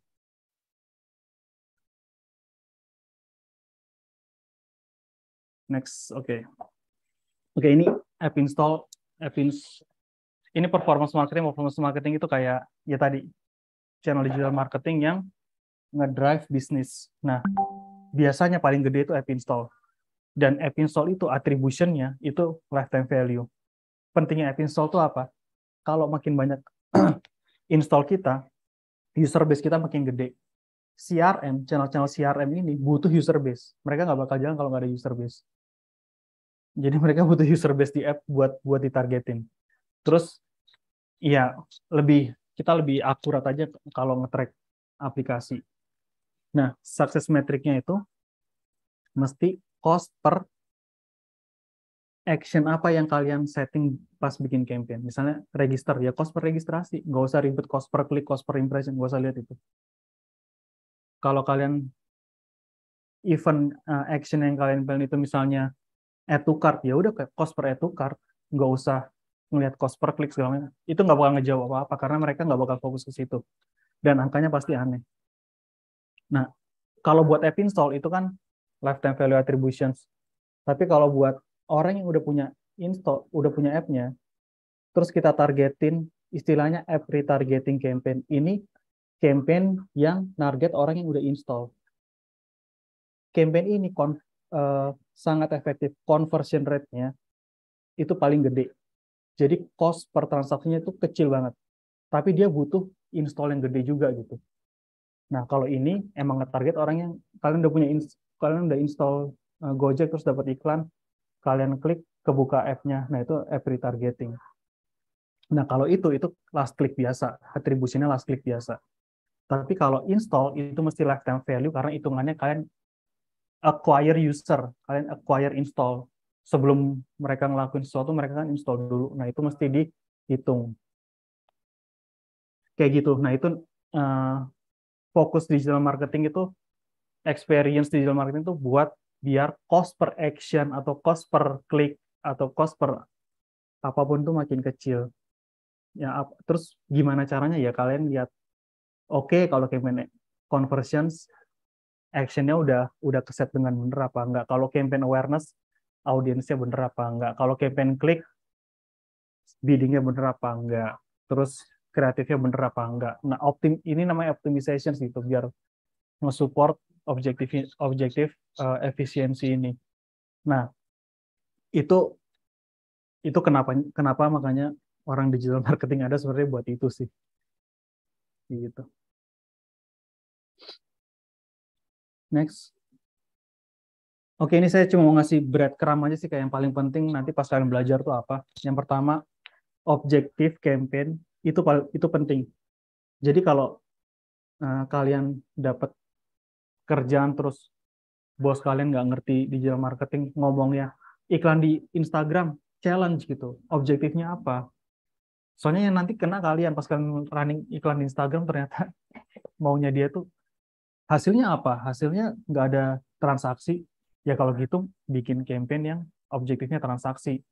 Next, oke. Oke, ini app install, ini performance marketing itu kayak ya tadi channel digital marketing yang ngedrive bisnis. Nah, biasanya paling gede itu app install. Dan app install itu attribution-nya itu lifetime value. Pentingnya app install itu apa? Kalau makin banyak install kita, user base kita makin gede. CRM, channel-channel CRM ini butuh user base. Mereka nggak bakal jalan kalau nggak ada user base. Jadi mereka butuh user base di app buat ditargetin. Terus, ya kita lebih akurat aja kalau nge-track aplikasi. Nah, success metric-nya itu mesti cost per action apa yang kalian setting pas bikin campaign. Misalnya register, ya cost per registrasi. Nggak usah ribet cost per klik, cost per impression. Nggak usah lihat itu. Kalau kalian event action yang kalian plan itu misalnya add to cart, ya udah cost per add to cart. Nggak usah ngelihat cost per klik segala macam. Itu nggak bakal ngejawab apa-apa karena mereka nggak bakal fokus ke situ. Dan angkanya pasti aneh. Nah, kalau buat app install itu kan lifetime value attributions. Tapi kalau buat orang yang udah punya app-nya, terus kita targetin istilahnya app retargeting campaign. Ini campaign yang target orang yang udah install. Campaign ini sangat efektif. Conversion rate-nya itu paling gede. Jadi cost per transaksinya itu kecil banget. Tapi dia butuh install yang gede juga gitu. Nah, kalau ini emang nge-target orang yang kalian udah install Gojek terus dapat iklan, kalian klik kebuka app-nya. Nah, itu app retargeting. Nah, kalau itu last click biasa, attribution-nya last click biasa. Tapi kalau install itu mesti lifetime value karena hitungannya kalian acquire user, kalian acquire install. Sebelum mereka ngelakuin sesuatu, mereka kan install dulu. Nah, itu mesti dihitung. Kayak gitu. Nah, itu fokus digital marketing itu, experience digital marketing itu buat biar cost per action atau cost per klik atau cost per apapun itu makin kecil. Ya, terus gimana caranya ya kalian lihat, oke, kalau campaign conversions actionnya udah keset dengan bener apa enggak. Kalau campaign awareness audiensnya bener apa enggak. Kalau campaign klik biddingnya bener apa enggak. Terus kreatifnya bener apa enggak. Nah, ini namanya optimization gitu biar nge-support objektif efisiensi ini. Nah, itu kenapa makanya orang digital marketing ada sebenarnya buat itu sih. Gitu. Next. Oke, ini saya cuma mau ngasih breadcrumb aja sih kayak yang paling penting nanti pas kalian belajar tuh apa. Yang pertama, objektif campaign itu penting. Jadi kalau kalian dapat kerjaan terus bos kalian nggak ngerti digital marketing, ngomongnya iklan di Instagram challenge gitu, objektifnya apa? Soalnya yang nanti kena kalian pas kalian running iklan di Instagram ternyata maunya dia tuh hasilnya apa? Hasilnya nggak ada transaksi. Ya kalau gitu bikin campaign yang objektifnya transaksi.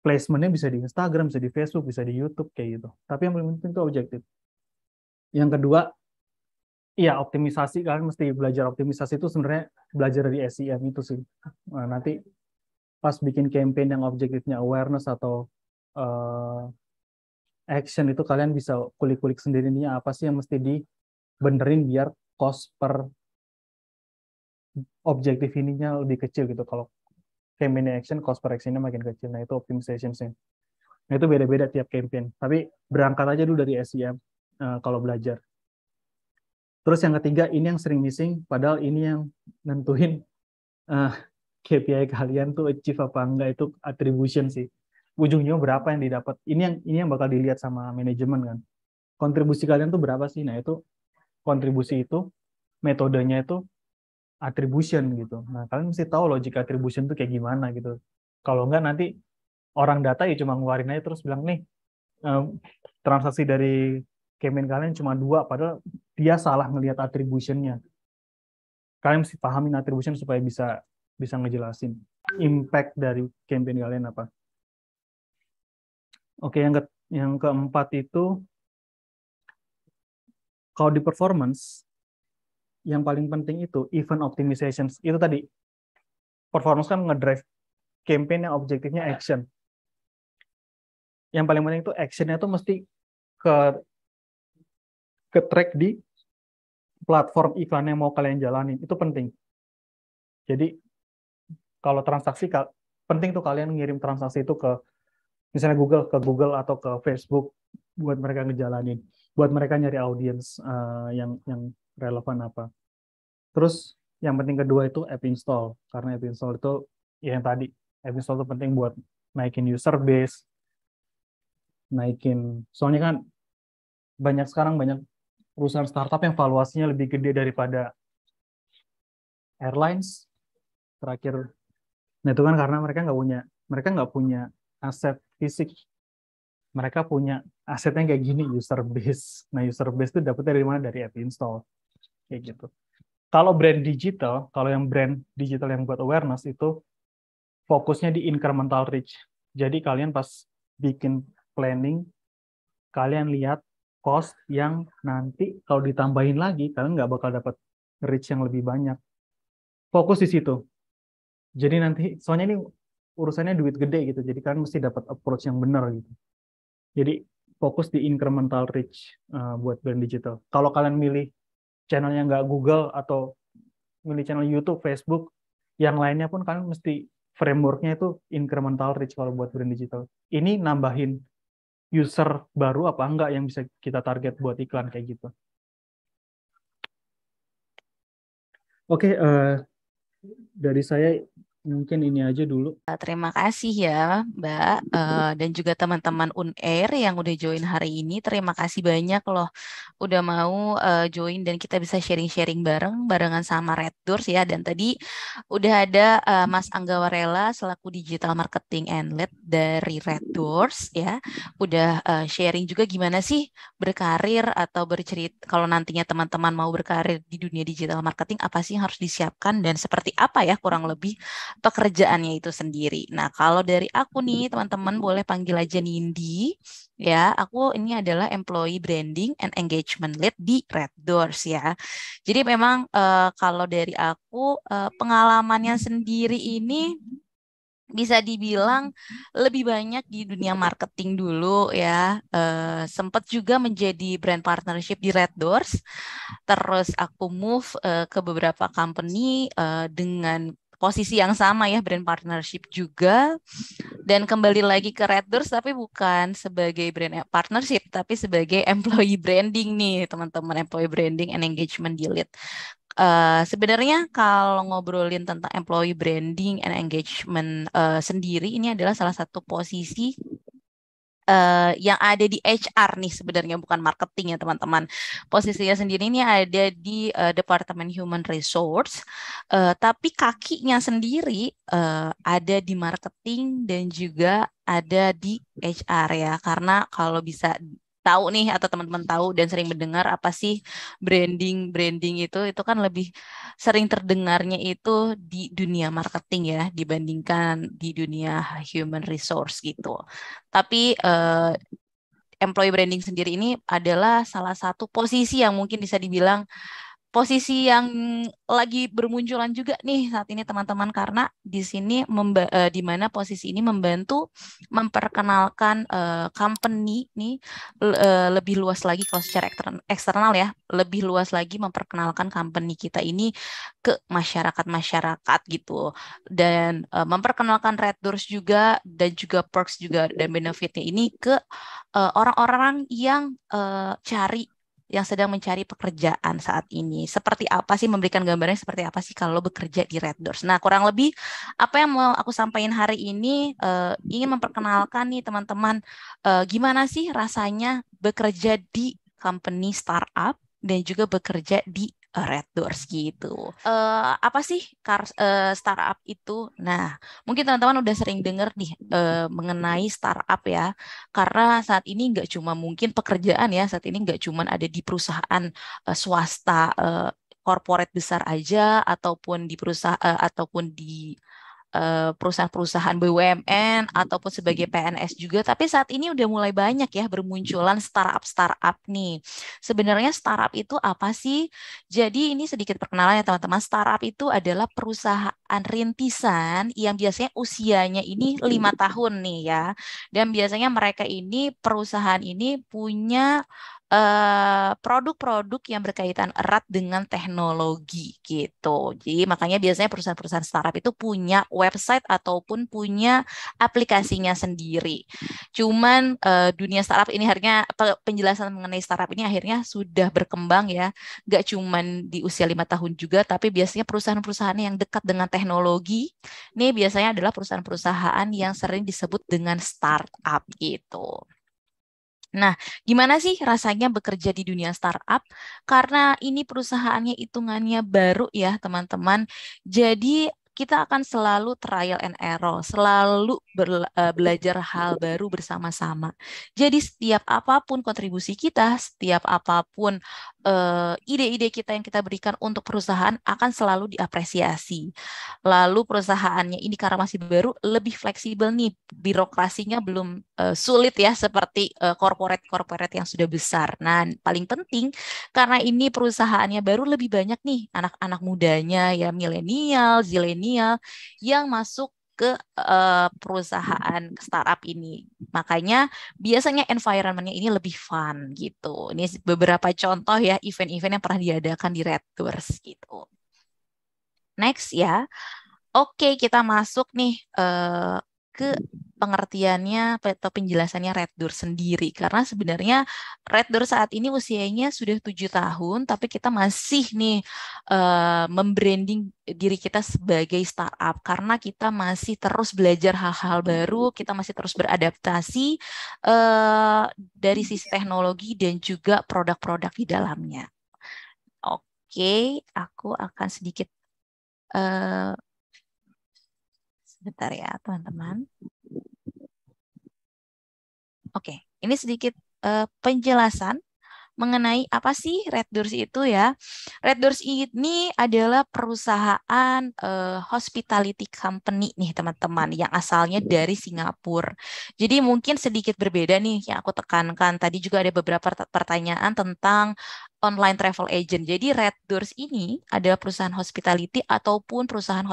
Placementnya bisa di Instagram, bisa di Facebook, bisa di YouTube kayak gitu. Tapi yang paling penting itu objektif. Yang kedua, iya optimisasi. Kalian mesti belajar optimisasi itu sebenarnya belajar dari SEM itu sih. Nanti pas bikin campaign yang objektifnya awareness atau uh, action itu kalian bisa kulik-kulik sendiri nih apa sih yang mesti dibenerin biar cost per objektif ininya lebih kecil gitu. Kalau campaign action, cost per actionnya makin kecil. Nah itu optimization sih. Nah itu beda-beda tiap campaign. Tapi berangkat aja dulu dari SEM kalau belajar. Terus yang ketiga, ini yang sering missing, padahal ini yang nentuin uh, KPI kalian tuh achieve apa enggak, itu attribution sih. Ujungnya berapa yang didapat. Ini yang bakal dilihat sama manajemen kan. Kontribusi kalian tuh berapa sih? Nah, itu kontribusi itu metodenya itu attribution gitu. Nah, kalian mesti tahu logik attribution tuh kayak gimana gitu. Kalau enggak nanti orang data ya cuma ngeluarin aja terus bilang nih transaksi dari campaign kalian cuma 2, padahal dia salah ngelihat attribution-nya. Kalian mesti pahamin attribution supaya bisa bisa ngejelasin impact dari campaign kalian apa. Oke, yang keempat itu kalau di performance yang paling penting itu event optimization. Itu tadi performance kan ngedrive campaign yang objektifnya action. Yang paling penting itu actionnya itu mesti ke track di platform iklan yang mau kalian jalanin. Itu penting. Jadi kalau transaksi penting tuh kalian ngirim transaksi itu ke misalnya ke Google atau ke Facebook buat mereka ngejalanin, buat mereka nyari audiens yang relevan apa. Terus yang penting kedua itu app install, karena app install itu ya yang tadi app install itu penting buat naikin user base, soalnya kan sekarang banyak perusahaan startup yang valuasinya lebih gede daripada airlines terakhir. Nah itu kan karena mereka nggak punya aset fisik, mereka punya asetnya kayak gini, user base. Nah user base itu dapetnya dari mana? Dari app install kayak gitu. Kalau yang brand digital yang buat awareness itu fokusnya di incremental reach. Jadi kalian pas bikin planning, kalian lihat cost yang nanti kalau ditambahin lagi, kalian nggak bakal dapat reach yang lebih banyak. Fokus di situ. Jadi nanti, soalnya ini urusannya duit gede gitu, jadi kalian mesti dapat approach yang benar gitu. Jadi fokus di incremental reach buat brand digital. Kalau kalian milih channelnya nggak Google atau milih channel YouTube, Facebook, yang lainnya pun kalian mesti frameworknya itu incremental reach kalau buat brand digital. Ini nambahin user baru apa enggak yang bisa kita target buat iklan kayak gitu. Oke, dari saya mungkin ini aja dulu. Terima kasih ya Mbak dan juga teman-teman Unair yang udah join hari ini. Terima kasih banyak loh udah mau join dan kita bisa sharing-sharing barengan sama Red Doors ya. Dan tadi udah ada Mas Angga Warela selaku Digital Marketing and Lead dari Red Doors ya. Udah sharing juga gimana sih berkarir atau bercerita kalau nantinya teman-teman mau berkarir di dunia digital marketing apa sih yang harus disiapkan dan seperti apa ya kurang lebih pekerjaannya itu sendiri. Nah, kalau dari aku nih, teman-teman boleh panggil aja Nindi. Ya, aku ini adalah employee branding and engagement lead di Red Doors ya. Jadi memang kalau dari aku pengalamannya sendiri ini bisa dibilang lebih banyak di dunia marketing dulu ya. Sempat juga menjadi brand partnership di Red Doors. Terus aku move ke beberapa company dengan posisi yang sama ya, brand partnership juga. Dan kembali lagi ke Red Doors, tapi bukan sebagai brand partnership, tapi sebagai employee branding nih, teman-teman. Employee branding and engagement di lead. Sebenarnya kalau ngobrolin tentang employee branding and engagement sendiri, ini adalah salah satu posisi yang ada di HR nih sebenarnya, bukan marketing ya teman-teman. Posisinya sendiri ini ada di Departemen Human Resource, tapi kakinya sendiri ada di marketing dan juga ada di HR ya. Karena kalau bisa tahu nih, atau teman-teman tahu dan sering mendengar apa sih branding itu kan lebih sering terdengarnya itu di dunia marketing ya dibandingkan di dunia human resource gitu. Tapi employee branding sendiri ini adalah salah satu posisi yang mungkin bisa dibilang posisi yang lagi bermunculan juga nih saat ini teman-teman, karena di sini di mana posisi ini membantu memperkenalkan company nih lebih luas lagi. Kalau secara eksternal ya, lebih luas lagi memperkenalkan company kita ini ke masyarakat gitu, dan memperkenalkan Red Doors juga, dan juga perks juga dan benefitnya ini ke orang-orang yang yang sedang mencari pekerjaan saat ini. Seperti apa sih, memberikan gambarannya seperti apa sih kalau bekerja di Red Doors. Nah, kurang lebih apa yang mau aku sampaikan hari ini, ingin memperkenalkan nih teman-teman, gimana sih rasanya bekerja di company startup dan juga bekerja di Red Doors gitu. Apa sih startup itu? Nah, mungkin teman-teman udah sering dengar nih mengenai startup ya. Karena saat ini nggak cuma mungkin pekerjaan ya, saat ini nggak cuma ada di perusahaan swasta corporate besar aja, ataupun di perusahaan-perusahaan BUMN ataupun sebagai PNS juga. Tapi saat ini udah mulai banyak ya bermunculan startup nih. Sebenarnya startup itu apa sih? Jadi ini sedikit perkenalan ya teman-teman. Startup itu adalah perusahaan rintisan yang biasanya usianya ini 5 tahun nih ya. Dan biasanya mereka ini, perusahaan ini punya produk-produk yang berkaitan erat dengan teknologi gitu. Jadi makanya biasanya perusahaan-perusahaan startup itu punya website ataupun punya aplikasinya sendiri. Cuman dunia startup ini akhirnya, penjelasan mengenai startup ini akhirnya sudah berkembang ya. Gak cuman di usia 5 tahun juga, tapi biasanya perusahaan-perusahaan yang dekat dengan teknologi, ini biasanya adalah perusahaan-perusahaan yang sering disebut dengan startup gitu. Nah, gimana sih rasanya bekerja di dunia startup? Karena ini perusahaannya hitungannya baru ya, teman-teman. Jadi kita akan selalu trial and error, selalu belajar hal baru bersama-sama. Jadi setiap apapun kontribusi kita, setiap apapun ide-ide kita yang kita berikan untuk perusahaan akan selalu diapresiasi. Lalu perusahaannya ini karena masih baru, lebih fleksibel nih, birokrasinya belum sulit ya seperti corporate yang sudah besar. Nah, paling penting karena ini perusahaannya baru, lebih banyak nih anak-anak mudanya ya, milenial, zilenial yang masuk ke perusahaan startup ini. Makanya biasanya environment-nya ini lebih fun gitu. Ini beberapa contoh ya event-event yang pernah diadakan di Red Doors gitu. Next ya. Oke, kita masuk nih ke pengertiannya atau penjelasannya Red Door sendiri. Karena sebenarnya Red Door saat ini usianya sudah 7 tahun, tapi kita masih nih membranding diri kita sebagai startup. Karena kita masih terus belajar hal-hal baru, kita masih terus beradaptasi dari sisi teknologi dan juga produk-produk di dalamnya. Oke, aku akan sedikit sebentar ya, teman-teman. Oke, ini sedikit penjelasan mengenai apa sih Red Doors itu ya. Red Doors ini adalah perusahaan hospitality company nih teman-teman, yang asalnya dari Singapura. Jadi mungkin sedikit berbeda nih yang aku tekankan. Tadi juga ada beberapa pertanyaan tentang online travel agent. Jadi Red Doors ini adalah perusahaan hospitality ataupun perusahaan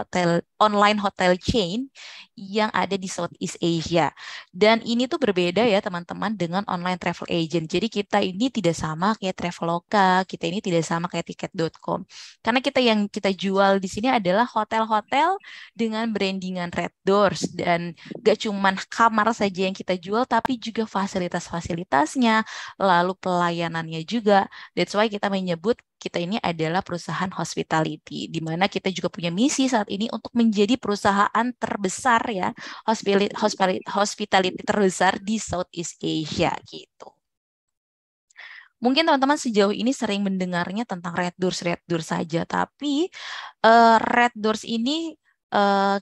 online hotel chain yang ada di Southeast Asia. Dan ini tuh berbeda ya teman-teman dengan online travel agent. Jadi kita ini tidak sama kayak Traveloka, kita ini tidak sama kayak tiket.com. Karena yang kita jual di sini adalah hotel-hotel dengan brandingan Red Doors, dan gak cuman kamar saja yang kita jual, tapi juga fasilitas-fasilitasnya, lalu pelayanannya juga. That's That's why kita menyebut kita ini adalah perusahaan hospitality, di mana kita juga punya misi saat ini untuk menjadi perusahaan terbesar ya, hospitality terbesar di Southeast Asia gitu. Mungkin teman-teman sejauh ini sering mendengarnya tentang Red Doors saja, tapi Red Doors ini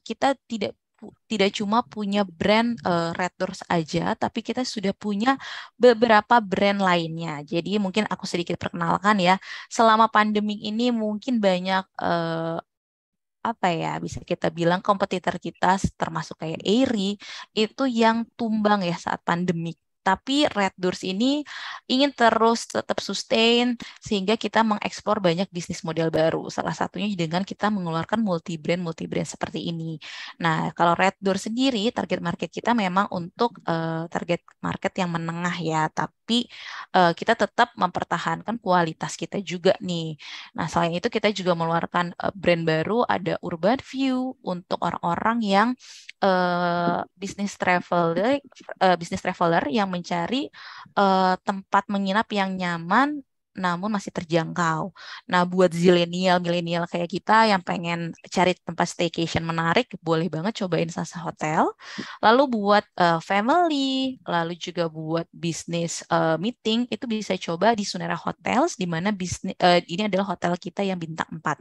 kita tidak cuma punya brand Red Doors aja, tapi kita sudah punya beberapa brand lainnya. Jadi mungkin aku sedikit perkenalkan ya. Selama pandemi ini mungkin banyak apa ya, bisa kita bilang kompetitor kita termasuk kayak Airy itu yang tumbang ya saat pandemi. Tapi Red Doors ini ingin terus tetap sustain sehingga kita mengeksplor banyak bisnis model baru. Salah satunya dengan kita mengeluarkan multi-brand seperti ini. Nah, kalau Red Doors sendiri target market kita memang untuk target market yang menengah ya, tapi kita tetap mempertahankan kualitas kita juga nih. Nah, selain itu kita juga mengeluarkan brand baru, ada Urban View untuk orang-orang yang bisnis traveler yang mencari tempat menginap yang nyaman namun masih terjangkau. Nah, buat milenial kayak kita yang pengen cari tempat staycation menarik, boleh banget cobain Sasa Hotel. Lalu buat family, lalu juga buat bisnis meeting, itu bisa coba di Sunera Hotels, di mana ini adalah hotel kita yang bintang 4.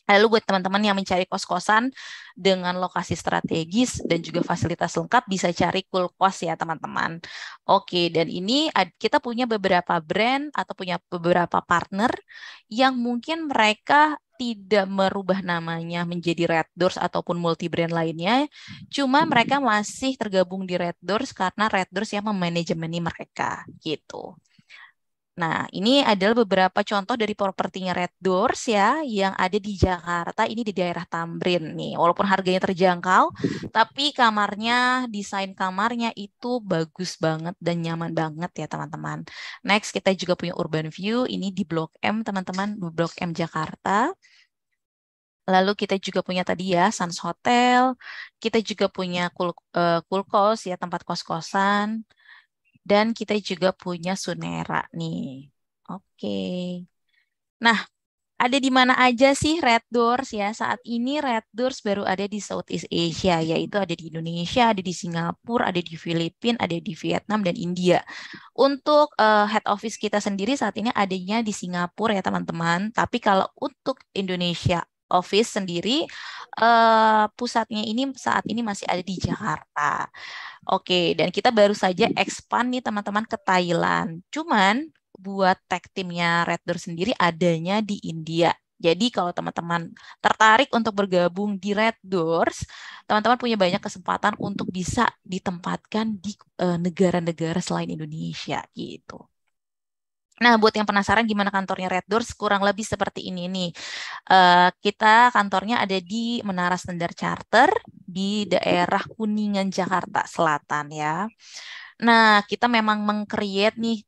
Lalu buat teman-teman yang mencari kos-kosan dengan lokasi strategis dan juga fasilitas lengkap, bisa cari Cool Kos ya teman-teman. Oke, dan ini kita punya beberapa brand atau punya beberapa partner yang mungkin mereka tidak merubah namanya menjadi Red Doors ataupun multi brand lainnya, cuma mereka masih tergabung di Red Doors karena Red Doors yang memanajemeni mereka gitu. Nah, ini adalah beberapa contoh dari propertinya Red Doors ya, yang ada di Jakarta, ini di daerah Tamrin nih. Walaupun harganya terjangkau, tapi desain kamarnya itu bagus banget dan nyaman banget ya teman-teman. Next, kita juga punya Urban View, ini di Blok M teman-teman, di Blok M Jakarta. Lalu kita juga punya tadi ya, Sans Hotel, kita juga punya Cool Kos ya, tempat kos-kosan. Dan kita juga punya Sunera nih. Oke. Nah, ada di mana aja sih Red Doors ya? Saat ini Red Doors baru ada di Southeast Asia, yaitu ada di Indonesia, ada di Singapura, ada di Filipina, ada di Vietnam, dan India. Untuk head office kita sendiri saat ini adanya di Singapura ya teman-teman. Tapi kalau untuk Indonesia office sendiri, pusatnya ini saat ini masih ada di Jakarta. Oke, dan kita baru saja expand nih teman-teman ke Thailand. Cuman buat tag timnya Red Doors sendiri adanya di India. Jadi kalau teman-teman tertarik untuk bergabung di Red Doors, teman-teman punya banyak kesempatan untuk bisa ditempatkan di negara-negara selain Indonesia gitu. Nah, buat yang penasaran gimana kantornya Red Doors, kurang lebih seperti ini nih. Kita kantornya ada di Menara Standar Charter di daerah Kuningan, Jakarta Selatan ya. Nah, kita memang meng-create nih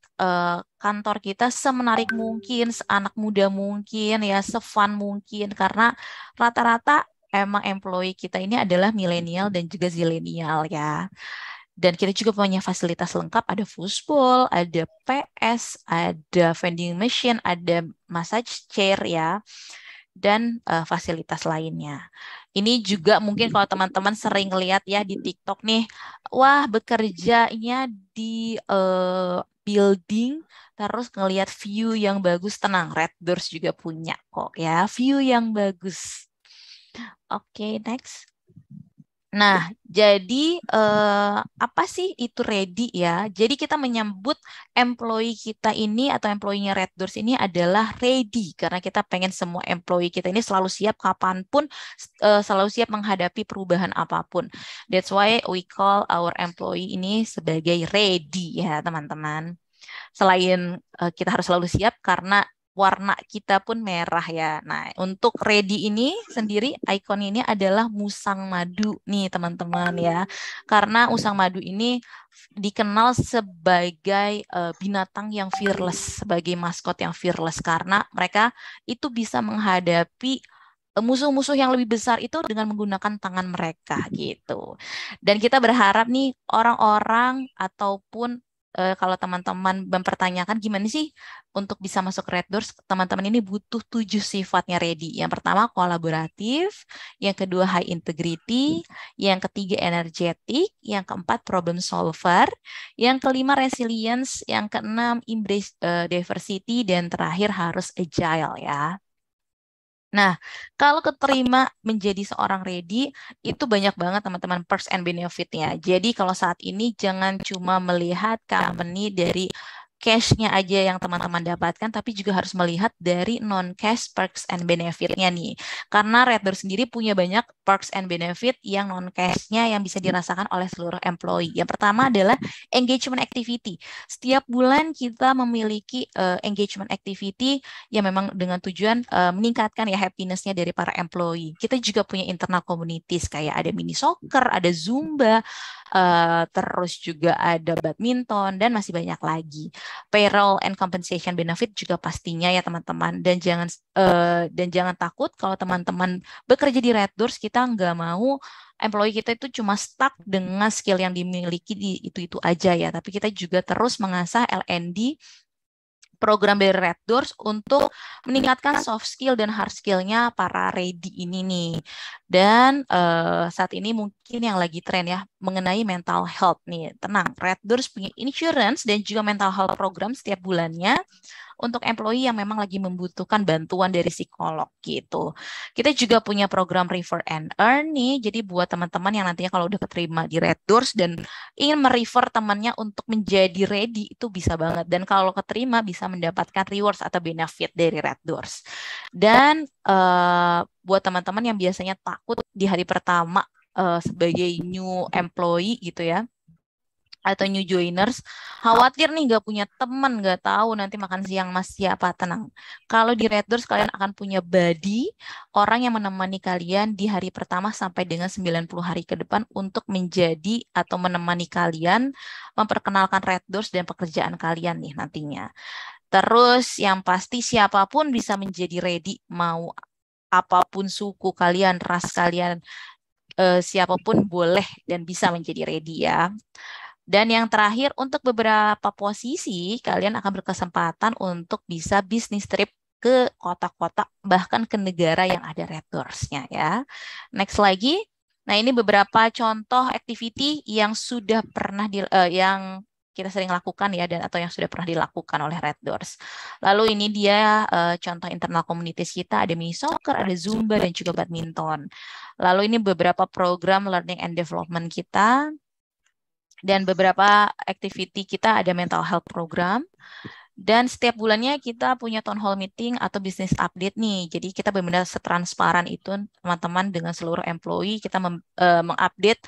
kantor kita semenarik mungkin, seanak muda mungkin ya, se-fun mungkin, karena rata-rata emang employee kita ini adalah milenial dan juga zilenial ya. Dan kita juga punya fasilitas lengkap, ada foosball, ada PS, ada vending machine, ada massage chair ya, dan fasilitas lainnya. Ini juga mungkin kalau teman-teman sering lihat ya di TikTok nih, wah bekerjanya di building, terus ngelihat view yang bagus, tenang, Red Doors juga punya kok ya, view yang bagus. Oke, next. Nah, jadi apa sih itu ready ya? Jadi kita menyambut employee kita ini atau employee-nya Red Doors ini adalah ready karena kita pengen semua employee kita ini selalu siap kapanpun, selalu siap menghadapi perubahan apapun. That's why we call our employee ini sebagai ready ya, teman-teman. Selain kita harus selalu siap karena warna kita pun merah ya. Nah, untuk ready ini sendiri, ikon ini adalah musang madu nih teman-teman ya. Karena musang madu ini dikenal sebagai binatang yang fearless, sebagai maskot yang fearless karena mereka itu bisa menghadapi musuh-musuh yang lebih besar itu dengan menggunakan tangan mereka gitu. Dan kita berharap nih orang-orang ataupun kalau teman-teman mempertanyakan gimana sih untuk bisa masuk Red Doors, teman-teman ini butuh 7 sifatnya ready. Yang pertama kolaboratif, yang kedua high integrity, yang ketiga energetic, yang keempat problem solver, yang kelima resilience, yang keenam embrace diversity, dan terakhir harus agile ya. Nah, kalau keterima menjadi seorang ready, itu banyak banget teman-teman perks and benefit-nya. Jadi kalau saat ini jangan cuma melihat company dari cash-nya aja yang teman-teman dapatkan, tapi juga harus melihat dari non-cash perks and benefit-nya nih. Karena Red Door sendiri punya banyak perks and benefit yang non-cash-nya yang bisa dirasakan oleh seluruh employee. Yang pertama adalah engagement activity. Setiap bulan kita memiliki engagement activity yang memang dengan tujuan meningkatkan ya happiness-nya dari para employee. Kita juga punya internal communities kayak ada mini soccer, ada Zumba, terus juga ada badminton dan masih banyak lagi. Payroll and compensation benefit juga pastinya ya teman-teman. Dan jangan takut kalau teman-teman bekerja di Red Doors, kita nggak mau employee kita itu cuma stuck dengan skill yang dimiliki di itu-itu aja ya. Tapi kita juga terus mengasah L&D program dari Red Doors untuk meningkatkan soft skill dan hard skill-nya para ready ini nih. Dan saat ini mungkin yang lagi tren ya mengenai mental health nih. Tenang, Red Doors punya insurance dan juga mental health program setiap bulannya untuk employee yang memang lagi membutuhkan bantuan dari psikolog gitu. Kita juga punya program Refer and Earn nih. Jadi buat teman-teman yang nantinya kalau udah keterima di Red Doors dan ingin merefer temannya untuk menjadi ready, itu bisa banget. Dan kalau keterima bisa mendapatkan rewards atau benefit dari Red Doors. Dan buat teman-teman yang biasanya takut di hari pertama sebagai new employee gitu ya, atau new joiners, khawatir nih gak punya teman, gak tahu nanti makan siang mas siapa, tenang. Kalau di Red Doors kalian akan punya buddy, orang yang menemani kalian di hari pertama sampai dengan 90 hari ke depan untuk menjadi atau menemani kalian memperkenalkan Red Doors dan pekerjaan kalian nih nantinya. Terus yang pasti siapapun bisa menjadi ready, mau apapun suku kalian, ras kalian, siapapun boleh dan bisa menjadi ready ya. Dan yang terakhir, untuk beberapa posisi, kalian akan berkesempatan untuk bisa bisnis trip ke kota-kota, bahkan ke negara yang ada Red Doors-nya ya. Next lagi. Nah, ini beberapa contoh activity yang sudah pernah yang kita sering lakukan ya, dan atau yang sudah pernah dilakukan oleh Red Doors. Lalu ini dia contoh internal communities kita, ada mini soccer, ada Zumba, dan juga badminton. Lalu ini beberapa program learning and development kita. Dan beberapa activity kita ada mental health program. Dan setiap bulannya kita punya town hall meeting atau business update nih. Jadi kita benar-benar setransparan itu teman-teman dengan seluruh employee. Kita mengupdate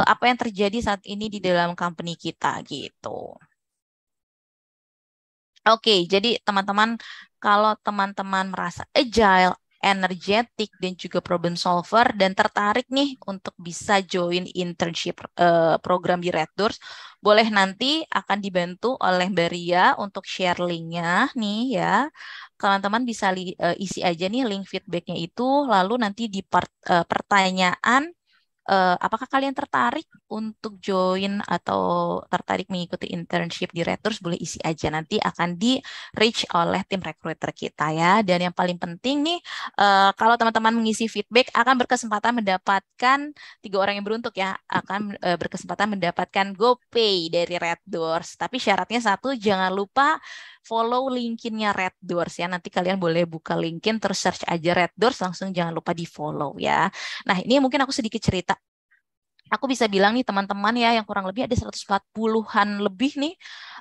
apa yang terjadi saat ini di dalam company kita gitu. Oke, jadi teman-teman, kalau teman-teman merasa agile, energetik, dan juga problem solver, dan tertarik nih untuk bisa join internship program di Red Doors, boleh nanti akan dibantu oleh Mbak Ria untuk share linknya nih ya. Teman-teman bisa isi aja nih link feedbacknya itu, lalu nanti di pertanyaan, apakah kalian tertarik untuk join atau tertarik mengikuti internship di Red Doors, boleh isi aja. Nanti akan di reach oleh tim recruiter kita ya. Dan yang paling penting nih, kalau teman-teman mengisi feedback akan berkesempatan mendapatkan 3 orang yang beruntung ya, akan berkesempatan mendapatkan GoPay dari Red Doors. Tapi syaratnya satu, jangan lupa follow LinkedIn-nya Red Doors ya. Nanti kalian boleh buka LinkedIn, terus search aja Red Doors, langsung jangan lupa di follow ya. Nah, ini mungkin aku sedikit cerita. Aku bisa bilang nih teman-teman ya, yang kurang lebih ada 140-an lebih nih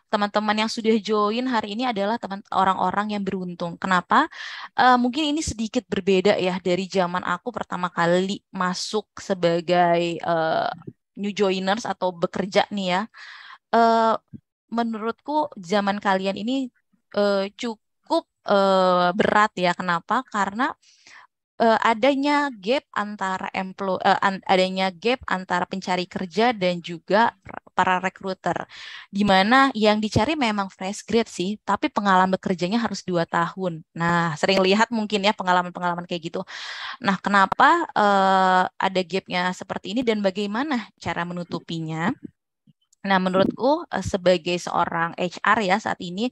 teman-teman yang sudah join hari ini adalah orang-orang yang beruntung. Kenapa? Mungkin ini sedikit berbeda ya dari zaman aku pertama kali masuk sebagai new joiners atau bekerja nih ya. Menurutku zaman kalian ini cukup berat ya. Kenapa? Karena adanya gap antara adanya gap antara pencari kerja dan juga para recruiter, di mana yang dicari memang fresh grade sih, tapi pengalaman bekerjanya harus 2 tahun. Nah, sering lihat mungkin ya pengalaman-pengalaman kayak gitu. Nah, kenapa ada gapnya seperti ini dan bagaimana cara menutupinya? Nah, menurutku sebagai seorang HR ya saat ini,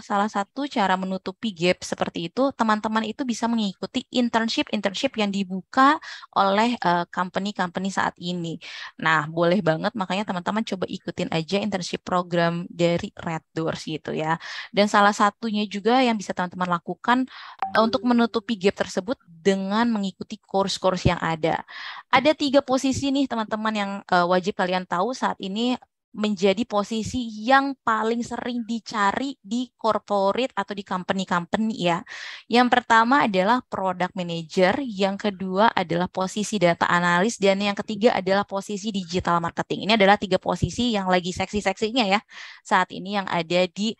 salah satu cara menutupi gap seperti itu, teman-teman itu bisa mengikuti internship yang dibuka oleh company-company saat ini. Nah, boleh banget, makanya teman-teman coba ikutin aja internship program dari Red Doors gitu ya. Dan salah satunya juga yang bisa teman-teman lakukan untuk menutupi gap tersebut dengan mengikuti course-course yang ada. Ada 3 posisi nih teman-teman yang wajib kalian tahu saat ini menjadi posisi yang paling sering dicari di corporate atau di company-company ya. Yang pertama adalah product manager, yang kedua adalah posisi data analis, dan yang ketiga adalah posisi digital marketing. Ini adalah 3 posisi yang lagi seksi-seksinya ya saat ini yang ada di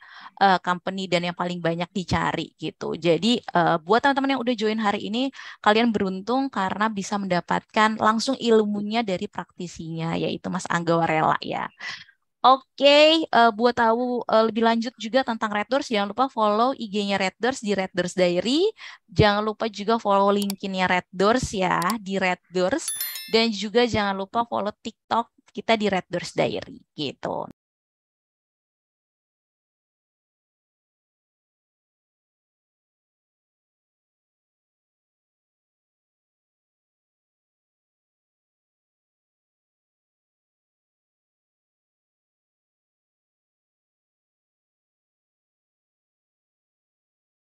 company dan yang paling banyak dicari gitu. Jadi buat teman-teman yang udah join hari ini, kalian beruntung karena bisa mendapatkan langsung ilmunya dari praktisinya, yaitu Mas Angga Warela ya. Oke, buat tahu lebih lanjut juga tentang Red Doors, jangan lupa follow IG-nya Red Doors di Red Doors Diary. Jangan lupa juga follow LinkedIn-nya Red Doors ya di Red Doors. Dan juga jangan lupa follow TikTok kita di Red Doors Diary gitu.